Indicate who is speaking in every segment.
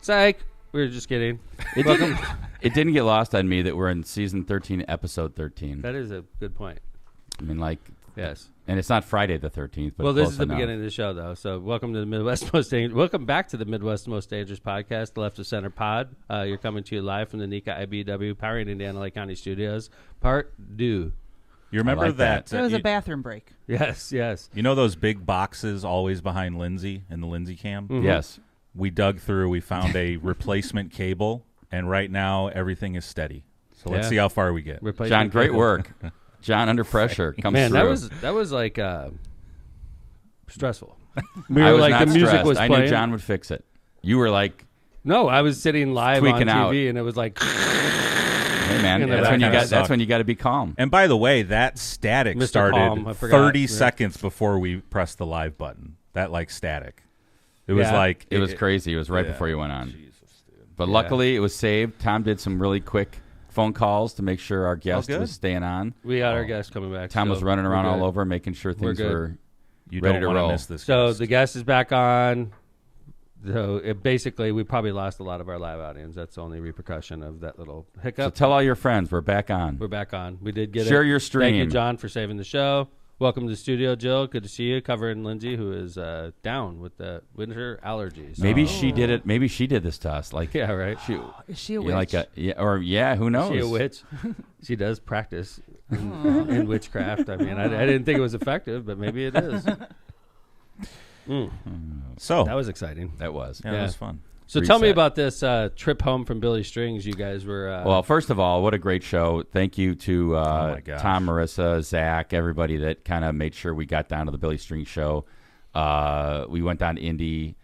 Speaker 1: Psych. We were just kidding.
Speaker 2: It didn't get lost on me that we're in season 13, episode 13.
Speaker 1: That is a good point.
Speaker 2: I mean, like,
Speaker 1: yes.
Speaker 2: And it's not Friday the 13th. But
Speaker 1: well, this is the beginning of the show, though. So welcome to the welcome back to the Midwest Most Dangerous Podcast, the Left of Center Pod. You're coming to you live from the Nika IBW Powering Indiana Lake County Studios. Part 2.
Speaker 3: You remember that?
Speaker 4: It was a bathroom break.
Speaker 1: Yes.
Speaker 3: You know those big boxes always behind Lindsay in the Lindsay cam?
Speaker 1: Mm-hmm.
Speaker 2: Yes.
Speaker 3: We dug through. We found a replacement cable, and right now everything is steady. So let's see how far we get.
Speaker 2: John, great work. John, under pressure, comes
Speaker 1: Man,
Speaker 2: through.
Speaker 1: that was like stressful.
Speaker 2: I was
Speaker 1: like
Speaker 2: not
Speaker 1: the music
Speaker 2: stressed.
Speaker 1: was
Speaker 2: I
Speaker 1: playing.
Speaker 2: knew John would fix it. You were like,
Speaker 1: no, I was sitting live on
Speaker 2: tweaking
Speaker 1: TV,
Speaker 2: out.
Speaker 1: and it was like,
Speaker 2: hey man,
Speaker 1: And
Speaker 2: that's when you got to be calm.
Speaker 3: And by the way, that static
Speaker 1: Mr.
Speaker 3: started
Speaker 1: Calm, I forgot.
Speaker 3: 30 seconds before we pressed the live button. That like static. It was like
Speaker 2: it was crazy. It was right before you went on.
Speaker 3: Jesus, dude.
Speaker 2: But luckily, it was saved. Tom did some really quick phone calls to make sure our guest
Speaker 3: good.
Speaker 2: was staying on.
Speaker 1: we got our guest coming back.
Speaker 2: Tom
Speaker 1: so
Speaker 2: was running around
Speaker 1: we're good.
Speaker 2: all over, making sure things
Speaker 1: good.
Speaker 2: were
Speaker 3: You
Speaker 2: ready
Speaker 3: don't
Speaker 2: to
Speaker 3: want to
Speaker 2: roll.
Speaker 3: miss this.
Speaker 1: So
Speaker 3: guest.
Speaker 1: the guest is back on. So basically, we probably lost a lot of our live audience. That's the only repercussion of that little
Speaker 2: So
Speaker 1: hiccup.
Speaker 2: tell all your friends we're back on.
Speaker 1: We're back on. We did get
Speaker 2: Share
Speaker 1: it.
Speaker 2: your stream.
Speaker 1: Thank you, John, for saving the show. Welcome to the studio, Jill. Good to see you. Covering Lindsay, who is down with the winter allergies.
Speaker 2: Maybe she did it. Maybe she did this to us. Like,
Speaker 1: Yeah, right.
Speaker 4: Is she a
Speaker 2: you're
Speaker 4: witch?
Speaker 2: like who knows?
Speaker 1: Is she a witch? She does practice in witchcraft. I mean, I didn't think it was effective, but maybe it is.
Speaker 3: So
Speaker 1: That was exciting.
Speaker 2: That was.
Speaker 3: yeah,
Speaker 1: yeah.
Speaker 3: it was fun.
Speaker 1: So tell me
Speaker 2: Reset.
Speaker 1: about this trip home from Billy Strings. You guys were
Speaker 2: Well, first of all, what a great show. Thank you to
Speaker 3: my gosh.
Speaker 2: Tom, Marissa, Zach, everybody that kind of made sure we got down to the Billy String show. We went down to Indy,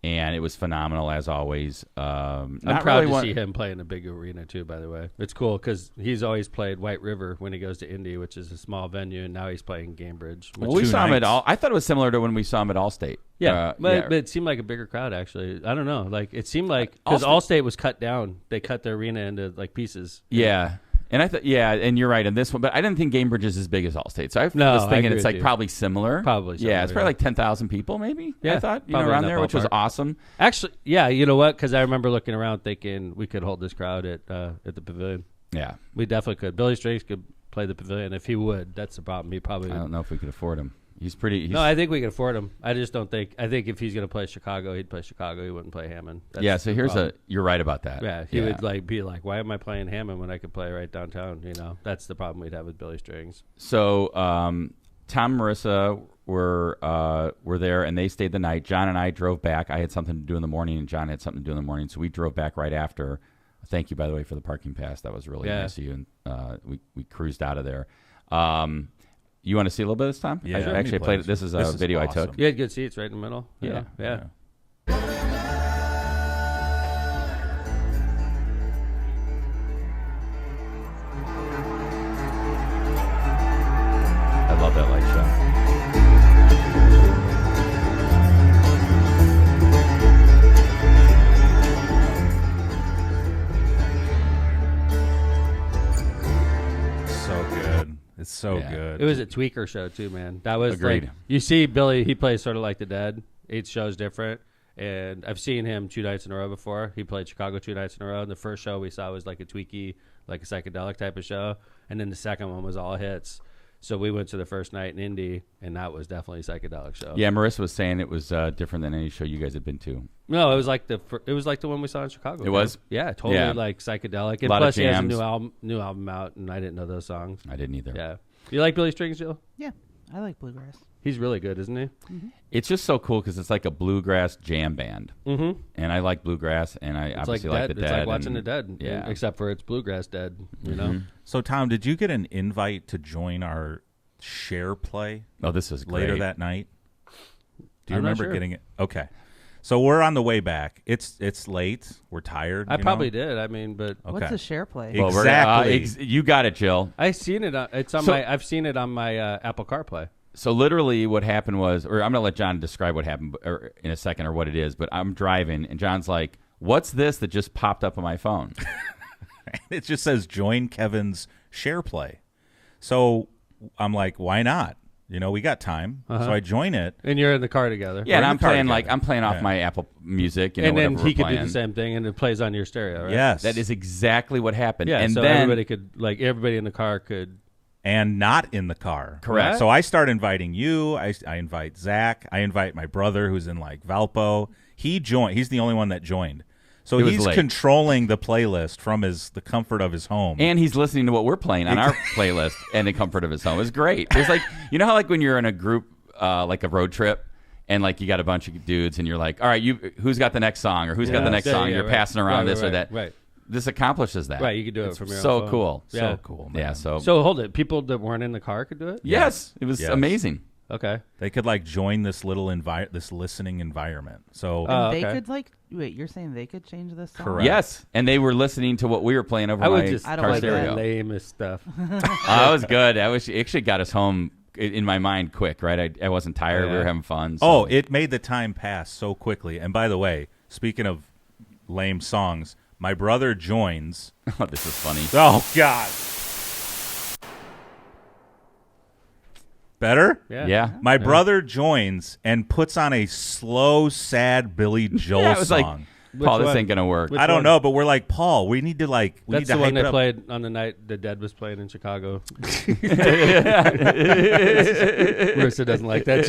Speaker 2: and it was phenomenal, as always.
Speaker 1: I'm
Speaker 2: not
Speaker 1: proud
Speaker 2: really
Speaker 1: to
Speaker 2: one-
Speaker 1: see him play in a big arena, too, by the way. It's cool because he's always played White River when he goes to Indy, which is a small venue, and now he's playing Gamebridge.
Speaker 2: Well, we
Speaker 3: Two
Speaker 2: saw him at
Speaker 3: nights.
Speaker 2: all. I thought it was similar to when we saw him at Allstate.
Speaker 1: Yeah, but it seemed like a bigger crowd, actually. I don't know. Like, it seemed like, because Allstate was cut down. They cut their arena into, like, pieces.
Speaker 2: Yeah. And I thought, and you're right on this one, but I didn't think Gamebridge is as big as Allstate. So I was
Speaker 1: I
Speaker 2: thinking
Speaker 1: agree
Speaker 2: it's
Speaker 1: with
Speaker 2: like
Speaker 1: you.
Speaker 2: probably similar.
Speaker 1: Probably similar,
Speaker 2: Yeah, it's probably like 10,000 people, maybe.
Speaker 1: Yeah,
Speaker 2: I thought,
Speaker 1: probably
Speaker 2: around
Speaker 1: in that
Speaker 2: there, which was
Speaker 1: ballpark.
Speaker 2: awesome.
Speaker 1: Actually, yeah, you know what? Because I remember looking around thinking we could hold this crowd at the pavilion.
Speaker 2: Yeah.
Speaker 1: We definitely could. Billy Strings could play the pavilion if he would. That's the problem. He probably
Speaker 2: I don't know if we could afford him. He's pretty.
Speaker 1: No, I think we can afford him. I just don't think. I think if he's going to play Chicago, he'd play Chicago. He wouldn't play Hammond. That's
Speaker 2: yeah. So
Speaker 1: the
Speaker 2: here's
Speaker 1: problem.
Speaker 2: you're right about that.
Speaker 1: Yeah, he would be like, why am I playing Hammond when I could play right downtown? You know, that's the problem we'd have with Billy Strings.
Speaker 2: So Tom and Marissa were there, and they stayed the night. John and I drove back. I had something to do in the morning, and John had something to do in the morning, so we drove back right after. Thank you, by the way, for the parking pass. That was really nice of you, and we cruised out of there. You want to see a little bit of this, Tom?
Speaker 3: Yeah,
Speaker 2: I
Speaker 3: sure.
Speaker 2: actually played it. This is a video I
Speaker 3: awesome.
Speaker 2: took.
Speaker 1: You had good seats right in the middle.
Speaker 2: Yeah.
Speaker 1: Yeah.
Speaker 2: I love that light show.
Speaker 3: So good. It's so
Speaker 2: Yeah.
Speaker 3: good.
Speaker 1: It was a tweaker show too, man. That was
Speaker 2: Agreed.
Speaker 1: like, you see Billy. He plays sort of like the Dead. Each show's different, and I've seen him 2 nights in a row before. He played Chicago 2 nights in a row. And the first show we saw was like a tweaky, like a psychedelic type of show, and then the second one was all hits. So we went to the first night in Indy, and that was definitely a psychedelic show.
Speaker 2: Yeah, Marissa was saying it was different than any show you guys had been to.
Speaker 1: No, it was like the one we saw in Chicago.
Speaker 2: It was?
Speaker 1: Yeah, totally
Speaker 2: Yeah.
Speaker 1: like psychedelic. And
Speaker 2: Lot of
Speaker 1: plus, he has a
Speaker 2: jams.
Speaker 1: new album out, and I didn't know those songs.
Speaker 2: I didn't either.
Speaker 1: Yeah, you like Billy Strings, Jill?
Speaker 4: Yeah, I like bluegrass.
Speaker 1: He's really good, isn't he?
Speaker 2: It's just so cool because it's like a bluegrass jam band.
Speaker 1: Mm-hmm.
Speaker 2: And I like bluegrass, and I obviously like the Dead.
Speaker 1: It's like watching
Speaker 2: and-
Speaker 1: the Dead.
Speaker 2: Yeah.
Speaker 1: Except for it's bluegrass Dead. You know.
Speaker 3: So Tom, did you get an invite to join our share play
Speaker 2: Oh, this is great.
Speaker 3: later that night? Do you
Speaker 1: I'm not
Speaker 3: remember
Speaker 1: sure.
Speaker 3: getting it? Okay. So we're on the way back. It's late. We're tired.
Speaker 1: I
Speaker 3: you
Speaker 1: probably
Speaker 3: know?
Speaker 1: did. I mean, but
Speaker 3: Okay.
Speaker 4: What's a share play?
Speaker 2: Well,
Speaker 3: Exactly.
Speaker 2: you got it, Jill.
Speaker 1: I've seen it. I've seen it on my Apple CarPlay.
Speaker 2: So literally what happened was, or I'm going to let John describe what happened in a second or what it is, but I'm driving, and John's like, what's this that just popped up on my phone?
Speaker 3: It just says join Kevin's share play. So I'm like, why not? we got time.
Speaker 1: Uh-huh.
Speaker 3: So I join it.
Speaker 1: And you're in the car together.
Speaker 2: Yeah, and
Speaker 3: in
Speaker 2: I'm
Speaker 3: the car
Speaker 2: playing
Speaker 3: together.
Speaker 2: I'm playing off
Speaker 3: Yeah.
Speaker 2: my Apple Music,
Speaker 1: And then
Speaker 2: whatever
Speaker 1: he
Speaker 2: we're
Speaker 1: could do
Speaker 2: playing.
Speaker 1: the same thing, and it plays on your stereo, right?
Speaker 3: Yes.
Speaker 2: That is exactly what happened.
Speaker 1: Yeah,
Speaker 2: and
Speaker 1: so
Speaker 2: then
Speaker 1: everybody could, everybody in the car could.
Speaker 3: And not in the car.
Speaker 2: Correct.
Speaker 3: So I start inviting you. I invite Zach. I invite my brother who's in Valpo. He joined. He's the only one that joined. So
Speaker 2: It was
Speaker 3: he's
Speaker 2: late.
Speaker 3: controlling the playlist from the comfort of his home.
Speaker 2: and he's listening to what we're playing on our playlist in the comfort of his home. It's great. There's how when you're in a group like a road trip and you got a bunch of dudes and you're like, all right, who's got the next song or who's got the next song? You're
Speaker 1: right.
Speaker 2: passing around this or that.
Speaker 1: Right.
Speaker 2: This accomplishes that.
Speaker 1: Right, you could do
Speaker 2: It's
Speaker 1: it from your
Speaker 2: so
Speaker 1: own phone.
Speaker 2: cool.
Speaker 1: Yeah.
Speaker 3: So cool, man.
Speaker 2: Yeah. So
Speaker 1: So hold it. People that weren't in the car could do it?
Speaker 2: yes, it was
Speaker 3: Yes.
Speaker 2: amazing.
Speaker 1: Okay.
Speaker 3: They could join this little this listening environment. So
Speaker 4: And they
Speaker 1: okay.
Speaker 4: could wait. You're saying they could change this song?
Speaker 3: Correct.
Speaker 2: Yes, and they were listening to what we were playing over
Speaker 1: I would
Speaker 2: my
Speaker 1: just
Speaker 4: I don't
Speaker 2: car
Speaker 4: like that.
Speaker 1: the
Speaker 2: stereo.
Speaker 1: lamest stuff.
Speaker 2: That was good. It actually got us home in my mind quick. Right, I wasn't tired.
Speaker 1: Oh, yeah.
Speaker 2: We were having fun. So.
Speaker 3: Oh, it made the time pass so quickly. And by the way, speaking of lame songs, my brother joins.
Speaker 2: Oh, this is funny.
Speaker 3: Oh, God. Better?
Speaker 2: Yeah.
Speaker 3: My brother joins and puts on a slow, sad Billy Joel
Speaker 2: Yeah, it was like,
Speaker 3: song.
Speaker 2: Paul,
Speaker 1: Which
Speaker 2: this
Speaker 1: one?
Speaker 2: ain't gonna work.
Speaker 1: Which
Speaker 3: I don't
Speaker 1: one?
Speaker 3: know, but we're like, Paul, we need to we
Speaker 1: That's
Speaker 3: need to
Speaker 1: the one
Speaker 3: hype
Speaker 1: they
Speaker 3: it up.
Speaker 1: played on the night the Dead was playing in Chicago. Marissa doesn't like that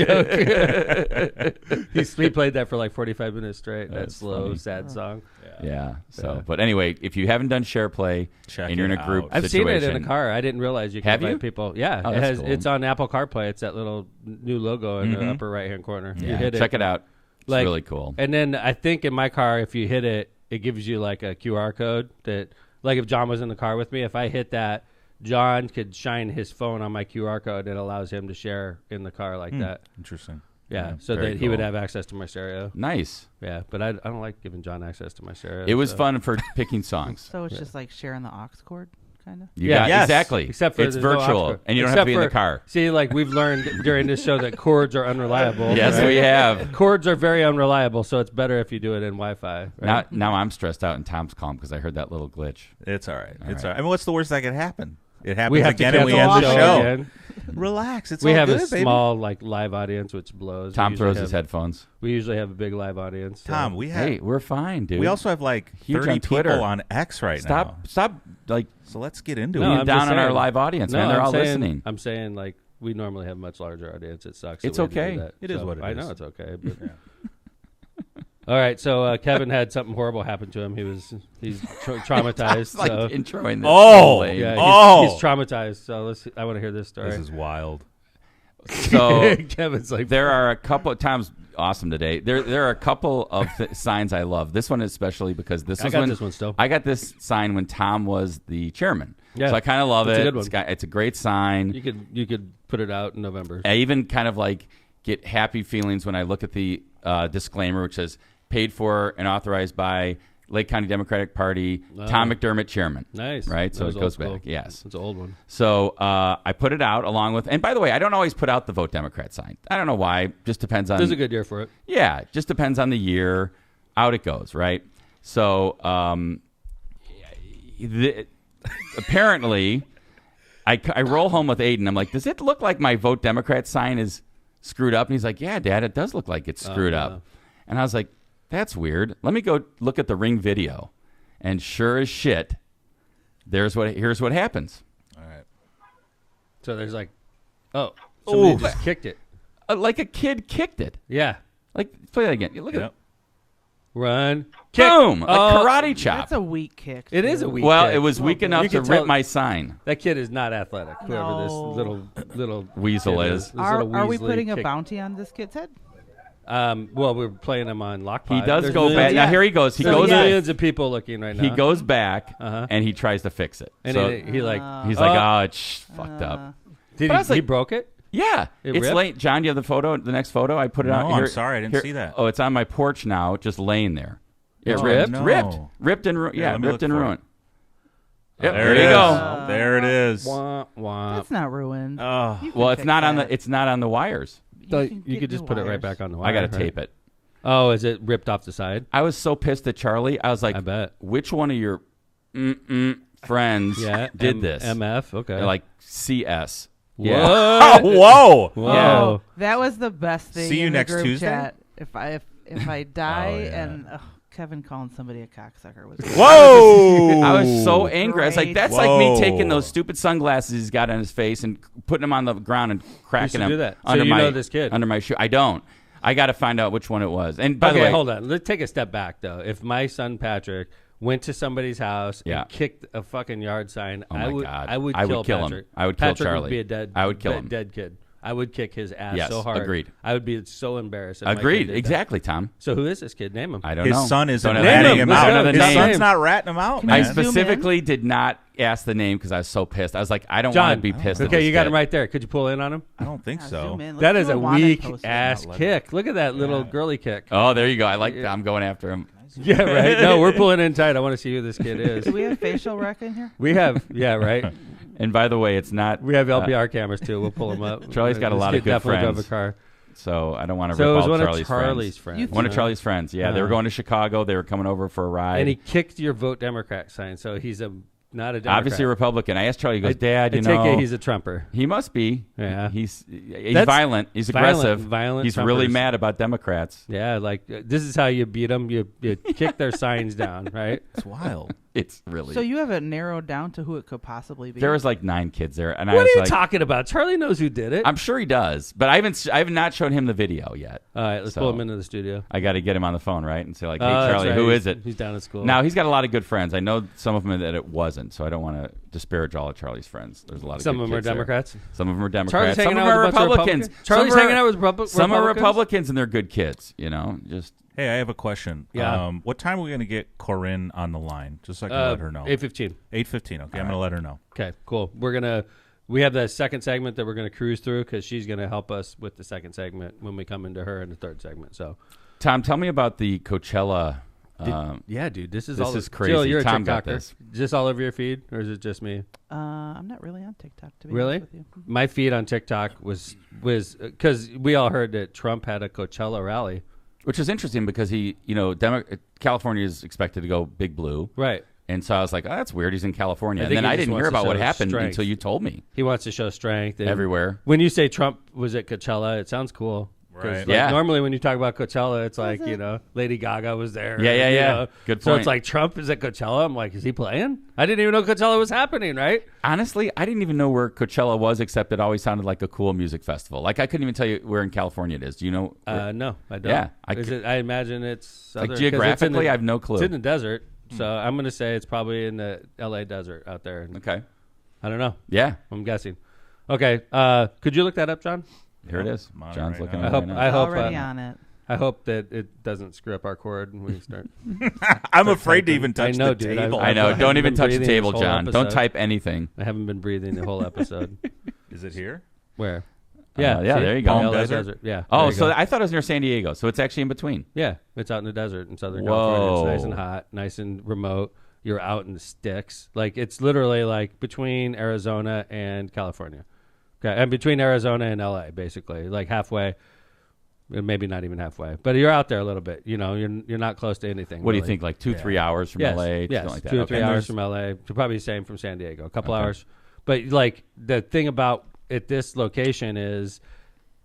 Speaker 1: joke. he played that for 45 minutes straight. That
Speaker 2: That's
Speaker 1: slow,
Speaker 2: funny.
Speaker 1: sad song.
Speaker 2: Yeah. So,
Speaker 1: Yeah.
Speaker 2: but anyway, if you haven't done share play
Speaker 3: Check
Speaker 2: and you're in
Speaker 3: it
Speaker 2: a group
Speaker 3: out.
Speaker 1: I've seen it in
Speaker 2: situation,
Speaker 1: a car. I didn't realize you could
Speaker 2: Have
Speaker 1: invite
Speaker 2: you?
Speaker 1: people. Yeah,
Speaker 2: Oh,
Speaker 1: it
Speaker 2: that's
Speaker 1: has.
Speaker 2: cool.
Speaker 1: It's on Apple CarPlay. It's that little new logo in the upper right hand corner. You
Speaker 2: Yeah,
Speaker 1: hit
Speaker 2: check it out. It's
Speaker 1: Like-
Speaker 2: really cool.
Speaker 1: And then I think in my car, if you hit it, it gives you a QR code that, if John was in the car with me, if I hit that, John could shine his phone on my QR code. It allows him to share in the car like that.
Speaker 3: Interesting.
Speaker 1: Yeah,
Speaker 2: Yeah,
Speaker 1: so
Speaker 2: very
Speaker 1: that he would
Speaker 2: cool.
Speaker 1: have access to my stereo.
Speaker 2: Nice.
Speaker 1: Yeah, but I don't like giving John access to my stereo.
Speaker 2: It was
Speaker 1: so.
Speaker 2: fun for picking songs.
Speaker 4: So it's just like sharing the aux cord, kind of.
Speaker 2: You
Speaker 1: Yeah.
Speaker 2: got,
Speaker 3: Yes.
Speaker 2: exactly.
Speaker 1: Except for
Speaker 2: it's
Speaker 1: there's no
Speaker 2: virtual,
Speaker 1: aux cord.
Speaker 2: and you don't have
Speaker 1: Except
Speaker 2: to be in the
Speaker 1: for-
Speaker 2: car.
Speaker 1: See, we've learned during this show that cords are unreliable.
Speaker 2: Yes,
Speaker 1: right?
Speaker 2: we have.
Speaker 1: Cords are very unreliable, so it's better if you do it in Wi-Fi. Right?
Speaker 2: Now I'm stressed out, and Tom's calm because I heard that little glitch.
Speaker 3: It's all right.
Speaker 2: All
Speaker 3: It's
Speaker 2: right.
Speaker 3: all right. I mean, what's the worst that could happen? It happens
Speaker 1: we have to
Speaker 3: again and we
Speaker 1: cancel
Speaker 3: end the show.
Speaker 1: again.
Speaker 3: Relax. It's
Speaker 1: We
Speaker 3: all
Speaker 1: have
Speaker 3: good,
Speaker 1: a
Speaker 3: baby.
Speaker 1: small live audience, which blows.
Speaker 2: Tom
Speaker 1: We usually
Speaker 2: throws his
Speaker 1: have-
Speaker 2: headphones.
Speaker 1: We usually have a big live audience. so-
Speaker 3: Tom, we have
Speaker 2: Hey, we're fine, dude.
Speaker 3: we also have
Speaker 2: Huge
Speaker 3: 30
Speaker 2: on Twitter.
Speaker 3: people on X right now.
Speaker 2: Stop,
Speaker 3: So let's get into
Speaker 1: No,
Speaker 3: it.
Speaker 2: being
Speaker 1: I'm
Speaker 2: down
Speaker 1: just
Speaker 2: on our
Speaker 1: saying.
Speaker 2: live audience,
Speaker 1: No,
Speaker 2: man. They're
Speaker 1: I'm
Speaker 2: all
Speaker 1: saying,
Speaker 2: listening.
Speaker 1: I'm saying we normally have much larger audience. It sucks. that
Speaker 2: It's
Speaker 1: we had to do
Speaker 2: okay.
Speaker 1: that.
Speaker 3: It is
Speaker 1: So,
Speaker 3: what it
Speaker 1: I
Speaker 3: is.
Speaker 1: know it's okay. But all right, so Kevin had something horrible happen to him. He's traumatized.
Speaker 2: It's like
Speaker 1: so
Speaker 2: introing this.
Speaker 3: Oh!
Speaker 2: Lame.
Speaker 1: yeah,
Speaker 3: Oh!
Speaker 1: he's traumatized. So I want to hear this story.
Speaker 3: This is wild.
Speaker 2: So
Speaker 1: Kevin's like,
Speaker 2: there are a couple. Tom's awesome today. There are a couple of signs I love. This one especially because this
Speaker 1: I
Speaker 2: was
Speaker 1: got
Speaker 2: when
Speaker 1: this one still.
Speaker 2: I got this sign when Tom was the chairman.
Speaker 1: Yeah.
Speaker 2: So I kind of love
Speaker 1: It's a
Speaker 2: it.
Speaker 1: good one.
Speaker 2: It's a great sign.
Speaker 1: You could put it out in November.
Speaker 2: I even kind of get happy feelings when I look at the disclaimer, which says paid for and authorized by Lake County Democratic Party, Tom McDermott, chairman.
Speaker 1: Nice,
Speaker 2: Right? So
Speaker 1: That
Speaker 2: it
Speaker 1: was
Speaker 2: goes
Speaker 1: old school.
Speaker 2: back. Yes.
Speaker 1: It's an old one.
Speaker 2: So I put it out along with, and by the way, I don't always put out the Vote Democrat sign. I don't know why. Just depends on.
Speaker 1: There's a good year for it.
Speaker 2: Yeah, just depends on the year, out it goes, right? So apparently, I roll home with Aiden. I'm like, does it look like my Vote Democrat sign is screwed up? And he's like, yeah, Dad, it does look like it's screwed
Speaker 1: yeah.
Speaker 2: up. And I was like, that's weird. Let me go look at the Ring video. And sure as shit, here's what happens.
Speaker 3: All right.
Speaker 1: So there's somebody
Speaker 3: Ooh.
Speaker 1: just kicked it.
Speaker 2: Like a kid kicked it.
Speaker 1: Yeah.
Speaker 2: Like, play that again. Look at
Speaker 3: Yep.
Speaker 2: it.
Speaker 1: Run. Kick.
Speaker 2: Boom! A
Speaker 1: Oh,
Speaker 2: karate chop.
Speaker 4: That's a weak kick.
Speaker 1: It is a
Speaker 4: too.
Speaker 1: weak
Speaker 2: Well,
Speaker 1: kick.
Speaker 2: it was weak enough
Speaker 1: You
Speaker 2: to
Speaker 1: can
Speaker 2: rip
Speaker 1: tell-
Speaker 2: my sign.
Speaker 1: That kid is not athletic. Whoever this
Speaker 4: No.
Speaker 1: little
Speaker 2: Weasel
Speaker 1: kid
Speaker 2: is.
Speaker 1: This
Speaker 4: Are
Speaker 1: little
Speaker 4: we
Speaker 1: Weasley
Speaker 4: putting a
Speaker 1: kick.
Speaker 4: bounty on this kid's head?
Speaker 1: Well, we're playing him on Lockpot.
Speaker 2: He does
Speaker 1: There's
Speaker 2: go
Speaker 1: millions-
Speaker 2: back. Now here he goes. He
Speaker 1: There's
Speaker 2: goes.
Speaker 1: millions of people looking right now.
Speaker 2: He goes back
Speaker 1: Uh-huh.
Speaker 2: and he tries to fix it.
Speaker 1: and
Speaker 2: so
Speaker 1: he like
Speaker 2: he's like, oh, it's fucked up.
Speaker 1: did
Speaker 2: but I
Speaker 1: he,
Speaker 2: was like-
Speaker 1: he broke it?
Speaker 2: Yeah,
Speaker 1: It
Speaker 2: it's
Speaker 1: ripped?
Speaker 2: late. John, do you have the photo? The next photo? I put it
Speaker 3: No,
Speaker 2: out.
Speaker 3: I'm
Speaker 2: Here-
Speaker 3: sorry, I didn't
Speaker 2: here-
Speaker 3: see that.
Speaker 2: Oh, it's on my porch now, just laying there. It
Speaker 1: Oh,
Speaker 2: ripped,
Speaker 3: no.
Speaker 2: ripped and
Speaker 3: Yeah, let me
Speaker 2: ripped
Speaker 3: look
Speaker 2: and
Speaker 3: for it.
Speaker 2: ruined. Yep,
Speaker 3: There
Speaker 2: there
Speaker 3: it
Speaker 2: you
Speaker 3: is.
Speaker 2: go.
Speaker 3: There it is.
Speaker 1: Wah, wah.
Speaker 4: That's not ruined.
Speaker 3: Oh.
Speaker 4: You can
Speaker 2: Well, it's
Speaker 4: fix
Speaker 2: not on
Speaker 4: that.
Speaker 2: the. It's not on the wires.
Speaker 1: So
Speaker 4: can
Speaker 1: you
Speaker 4: get
Speaker 1: could just
Speaker 4: new
Speaker 1: put it right
Speaker 4: wires.
Speaker 1: back on the wire.
Speaker 2: I got to
Speaker 1: right?
Speaker 2: tape it.
Speaker 1: Oh, is it ripped off the side?
Speaker 2: I was so pissed at Charlie. I was like,
Speaker 1: I bet.
Speaker 2: which one of your friends
Speaker 1: Yeah.
Speaker 2: did this?
Speaker 1: MF. Okay.
Speaker 2: They're like CS. Yeah.
Speaker 3: Whoa.
Speaker 1: Whoa.
Speaker 4: That was the best thing.
Speaker 3: See you
Speaker 4: in the
Speaker 3: next
Speaker 4: group
Speaker 3: Tuesday?
Speaker 4: Chat. If I die
Speaker 3: yeah.
Speaker 4: and Kevin calling somebody a cocksucker was.
Speaker 3: Whoa.
Speaker 2: I was so angry. I was like,
Speaker 4: Great.
Speaker 2: that's like me
Speaker 3: Whoa.
Speaker 2: taking those stupid sunglasses he's got on his face and putting them on the ground and cracking
Speaker 1: should
Speaker 2: them
Speaker 1: do that. So
Speaker 2: under
Speaker 1: you
Speaker 2: my
Speaker 1: know this kid.
Speaker 2: under my shoe. I don't. I got to find out which one it was. And by the way,
Speaker 1: hold on. Let's take a step back though. If my son Patrick went to somebody's house
Speaker 2: Yeah.
Speaker 1: and kicked a fucking yard sign,
Speaker 2: Oh
Speaker 1: I
Speaker 2: my
Speaker 1: would
Speaker 2: God.
Speaker 1: I would
Speaker 2: I would
Speaker 1: kill
Speaker 2: kill him.
Speaker 1: Patrick.
Speaker 2: I would kill
Speaker 1: Patrick
Speaker 2: Charlie.
Speaker 1: would be a dead.
Speaker 2: I would kill him.
Speaker 1: Dead kid. I would kick his ass
Speaker 2: Yes,
Speaker 1: so hard.
Speaker 2: agreed.
Speaker 1: I would be so embarrassed. if my kid
Speaker 2: agreed.
Speaker 1: did that.
Speaker 2: Exactly, Tom.
Speaker 1: So who is this kid? Name him.
Speaker 2: I don't know.
Speaker 3: His son isn't
Speaker 2: Don't have
Speaker 3: ratting
Speaker 2: the
Speaker 3: him
Speaker 2: name.
Speaker 1: Let's
Speaker 3: out.
Speaker 1: go.
Speaker 3: His
Speaker 1: Name.
Speaker 3: son's not ratting him out,
Speaker 4: Can
Speaker 2: I
Speaker 3: man.
Speaker 4: zoom in?
Speaker 2: specifically did not ask the name because I was so pissed. I was like, I don't
Speaker 1: John.
Speaker 2: want to be pissed. at
Speaker 1: Okay,
Speaker 2: this
Speaker 1: you got
Speaker 2: kid.
Speaker 1: him right there. Could you pull in on him?
Speaker 3: I don't think
Speaker 4: Yeah,
Speaker 3: so.
Speaker 4: zoom in. Let's
Speaker 1: That
Speaker 4: do
Speaker 1: is a
Speaker 4: wanted
Speaker 1: weak
Speaker 4: post.
Speaker 1: ass
Speaker 3: Not letting-
Speaker 1: kick. Look at that little girly kick.
Speaker 2: Oh, there you go. I like that. I'm going after him.
Speaker 1: Yeah, right. No, we're pulling in tight. I want to see who this kid is.
Speaker 4: Do we have facial rec in here?
Speaker 1: We have, yeah, right.
Speaker 2: And by the way, it's not.
Speaker 1: We have LPR cameras too. We'll pull them up.
Speaker 2: Charlie's got a
Speaker 1: This
Speaker 2: lot
Speaker 1: kid
Speaker 2: of good
Speaker 1: definitely drove
Speaker 2: friends.
Speaker 1: a car.
Speaker 2: So I don't want to
Speaker 1: So it
Speaker 2: rip
Speaker 1: was
Speaker 2: all
Speaker 1: one
Speaker 2: Charlie's
Speaker 1: of Charlie's
Speaker 2: friends.
Speaker 1: friends.
Speaker 2: One of Charlie's friends. Yeah, they were going to Chicago. They were coming over for a ride.
Speaker 1: And he kicked your vote Democrat sign. So he's not a Democrat.
Speaker 2: Obviously a Republican. I asked Charlie. He goes,
Speaker 1: I
Speaker 2: Dad, you
Speaker 1: take
Speaker 2: know,
Speaker 1: it he's a Trumper.
Speaker 2: he must be.
Speaker 1: Yeah.
Speaker 2: He's
Speaker 1: That's
Speaker 2: violent. He's
Speaker 1: violent-
Speaker 2: aggressive.
Speaker 1: violent
Speaker 2: He's really
Speaker 1: Trumpers.
Speaker 2: mad about Democrats.
Speaker 1: Yeah, like this is how you beat them. You kick their signs down, right?
Speaker 3: It's wild.
Speaker 2: It's really.
Speaker 4: So you have it narrowed down to who it could possibly be.
Speaker 2: there was like 9 kids there, and I
Speaker 1: What
Speaker 2: was
Speaker 1: are you
Speaker 2: like,
Speaker 1: talking about? Charlie knows who did it.
Speaker 2: I'm sure he does, but I have not shown him the video yet.
Speaker 1: All right, let's
Speaker 2: So,
Speaker 1: pull him into the studio.
Speaker 2: I got to get him on the phone, right, and say like, Hey,
Speaker 1: Oh, that's
Speaker 2: Charlie,
Speaker 1: right.
Speaker 2: who
Speaker 1: He's-
Speaker 2: is it?
Speaker 1: He's down at school.
Speaker 2: Now he's got a lot of good friends. I know some of them that it wasn't, so I don't want to disparage all of Charlie's friends. There's a lot of
Speaker 1: some
Speaker 2: good
Speaker 1: of them are
Speaker 2: kids there.
Speaker 1: Democrats.
Speaker 2: Some of them are
Speaker 1: Charlie's
Speaker 2: Democrats. Some
Speaker 1: hanging
Speaker 2: of
Speaker 1: out
Speaker 2: them are
Speaker 1: with a bunch of
Speaker 2: Republicans.
Speaker 1: Charlie's
Speaker 2: Some are-
Speaker 1: hanging out with
Speaker 2: Some are
Speaker 1: Republicans?
Speaker 2: Republicans, and they're good kids. You know, just
Speaker 3: Hey, I have a question.
Speaker 1: Yeah.
Speaker 3: What time are we going to get Corinne on the line? Just so I can let her know.
Speaker 1: 8:15.
Speaker 3: 8:15. Okay, I'm going to let her know.
Speaker 1: Okay, cool. We have the second segment that we're gonna cruise through because she's gonna help us with the second segment when we come into her in the third segment. So,
Speaker 2: Tom, tell me about the Coachella.
Speaker 1: yeah, dude, this is
Speaker 2: This is crazy.
Speaker 1: Jill, you're
Speaker 2: Tom
Speaker 1: a
Speaker 2: got
Speaker 1: TikToker.
Speaker 2: this.
Speaker 1: Is this all over your feed, or is it just me?
Speaker 4: I'm not really on TikTok to be
Speaker 1: Really?
Speaker 4: honest with you.
Speaker 1: My feed on TikTok was because we all heard that Trump had a Coachella rally,
Speaker 2: Which is interesting because California is expected to go big blue.
Speaker 1: right?
Speaker 2: And so I was like, oh, that's weird. He's in California.
Speaker 1: I
Speaker 2: And
Speaker 1: think
Speaker 2: then
Speaker 1: he
Speaker 2: I
Speaker 1: just
Speaker 2: didn't
Speaker 1: wants
Speaker 2: hear
Speaker 1: to
Speaker 2: about what
Speaker 1: show
Speaker 2: happened
Speaker 1: strength.
Speaker 2: until you told me.
Speaker 1: He wants to show strength and
Speaker 2: Everywhere.
Speaker 1: When you say Trump was at Coachella, it sounds cool. 'Cause,
Speaker 3: Right.
Speaker 1: like,
Speaker 2: Yeah.
Speaker 1: normally when you talk about Coachella, it's like, Lady Gaga was there.
Speaker 2: Yeah, yeah,
Speaker 1: you
Speaker 2: yeah.
Speaker 1: know.
Speaker 2: Good
Speaker 1: So
Speaker 2: point.
Speaker 1: it's like Trump is at Coachella. I'm like, is he playing? I didn't even know Coachella was happening, right?
Speaker 2: Honestly, I didn't even know where Coachella was, except it always sounded like a cool music festival. Like, I couldn't even tell you where in California it is. Do you know?
Speaker 1: No, I don't.
Speaker 2: Yeah,
Speaker 1: I imagine it's
Speaker 2: Like,
Speaker 1: other- 'cause
Speaker 2: geographically, I have no
Speaker 1: It's
Speaker 2: clue.
Speaker 1: in the desert, so I'm going to say it's probably in the LA desert out there.
Speaker 2: Okay.
Speaker 1: I don't know.
Speaker 2: Yeah.
Speaker 1: I'm guessing. Okay, could you look that up, John?
Speaker 2: Here it is.
Speaker 3: I'm on it
Speaker 2: John's
Speaker 3: right
Speaker 2: looking
Speaker 3: now.
Speaker 2: at
Speaker 1: I
Speaker 2: it
Speaker 1: hope-
Speaker 2: right now.
Speaker 1: I hope,
Speaker 4: Already on it.
Speaker 1: I hope that it doesn't screw up our cord when we start.
Speaker 3: I'm afraid to even
Speaker 1: I
Speaker 3: touch
Speaker 1: know,
Speaker 3: the
Speaker 1: dude.
Speaker 3: table.
Speaker 2: I know.
Speaker 1: haven't
Speaker 2: Don't even
Speaker 1: been
Speaker 2: touch the
Speaker 1: breathing
Speaker 2: table,
Speaker 1: this whole
Speaker 2: John. Don't
Speaker 1: episode.
Speaker 2: type anything.
Speaker 1: I haven't been breathing the whole episode.
Speaker 3: Is it here?
Speaker 1: Where?
Speaker 2: Yeah,
Speaker 1: see?
Speaker 2: there you go.
Speaker 1: LA
Speaker 3: Palm Desert?
Speaker 1: Yeah.
Speaker 2: Oh,
Speaker 1: there you
Speaker 2: so
Speaker 1: go.
Speaker 2: I thought it was near San Diego. So it's actually in between.
Speaker 1: Yeah, it's out in the desert in Southern
Speaker 2: Whoa.
Speaker 1: California. It's nice and hot, nice and remote. You're out in the sticks. Like, it's literally like between Arizona and California. Okay, and between Arizona and LA, basically, like halfway. Maybe not even halfway, but you're out there a little bit. You know, you're not close to anything.
Speaker 2: What do you
Speaker 1: really.
Speaker 2: think? Like 2-3 hours from
Speaker 1: Yes,
Speaker 2: LA?
Speaker 1: yes,
Speaker 2: Something like that.
Speaker 1: 2 or
Speaker 2: Okay.
Speaker 1: 3
Speaker 2: And
Speaker 1: hours
Speaker 2: there's-
Speaker 1: from LA. Probably the same from San Diego. A couple
Speaker 2: Okay.
Speaker 1: hours. But like the thing about at this location is,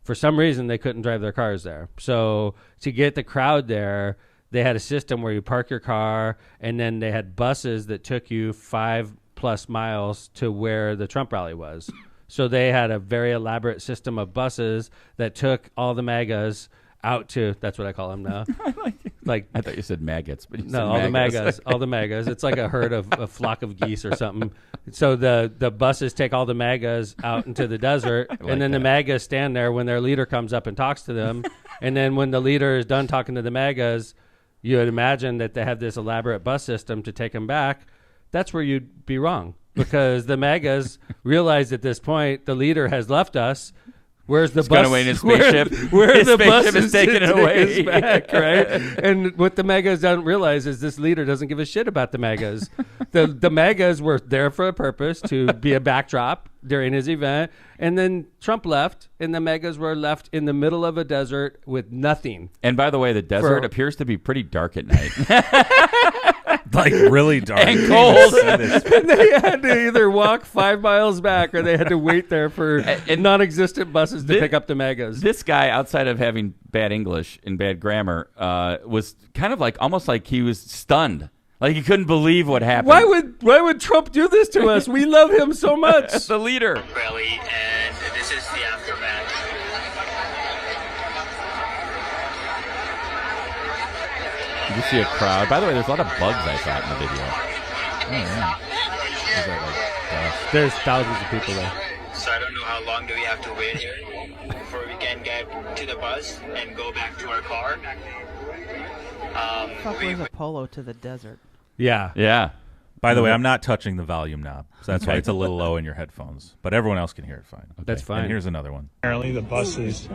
Speaker 1: for some reason they couldn't drive their cars there. So to get the crowd there, they had a system where you park your car, and then they had buses that took you 5+ miles to where the Trump rally was. So they had a very elaborate system of buses that took all the MAGAs out to, that's what I call them now. Like,
Speaker 2: I thought you said maggots, but you said
Speaker 1: no, all the
Speaker 2: maggots.
Speaker 1: MAGAs, all the MAGAs. It's like a herd of a flock of geese or something. So the buses take all the MAGAs out into the desert,
Speaker 2: like
Speaker 1: and then the MAGAs stand there when their leader comes up and talks to them. And then when the leader is done talking to the MAGAs, you would imagine that they have this elaborate bus system to take them back. That's where you'd be wrong, because the MAGAs realize at this point the leader has left us. Where's the
Speaker 2: He's
Speaker 1: bus?
Speaker 2: gone away in his spaceship.
Speaker 1: Where
Speaker 2: His
Speaker 1: the
Speaker 2: spaceship
Speaker 1: bus
Speaker 2: is taking it away.
Speaker 1: back, right? And what the MAGAs don't realize is this leader doesn't give a shit about the MAGAs. the MAGAs were there for a purpose, to be a backdrop during his event. And then Trump left, and the MAGAs were left in the middle of a desert with nothing.
Speaker 2: And by the way, the desert
Speaker 1: For-
Speaker 2: appears to be pretty dark at night.
Speaker 3: like really dark
Speaker 2: And cold.
Speaker 1: And they had to either walk 5 miles back or they had to wait there for non-existent buses to pick up the megas.
Speaker 2: This guy, outside of having bad English and bad grammar, was kind of like almost like he was stunned. Like he couldn't believe what happened.
Speaker 1: Why would Trump do this to us? We love him so much.
Speaker 2: The leader.
Speaker 5: Rally, and this is the aftermath.
Speaker 2: You see a crowd. By the way, there's a lot of bugs I thought in the video.
Speaker 1: There's thousands of people there.
Speaker 5: So I don't know how long do we have to wait here before we can get to the bus and go back to our car.
Speaker 4: Fuck was a polo to the desert.
Speaker 1: Yeah.
Speaker 2: Yeah.
Speaker 3: By the way, I'm not touching the volume knob, so that's why it's a little low in your headphones. But everyone else can hear it fine.
Speaker 1: That's fine.
Speaker 3: And here's another one.
Speaker 6: Apparently, the buses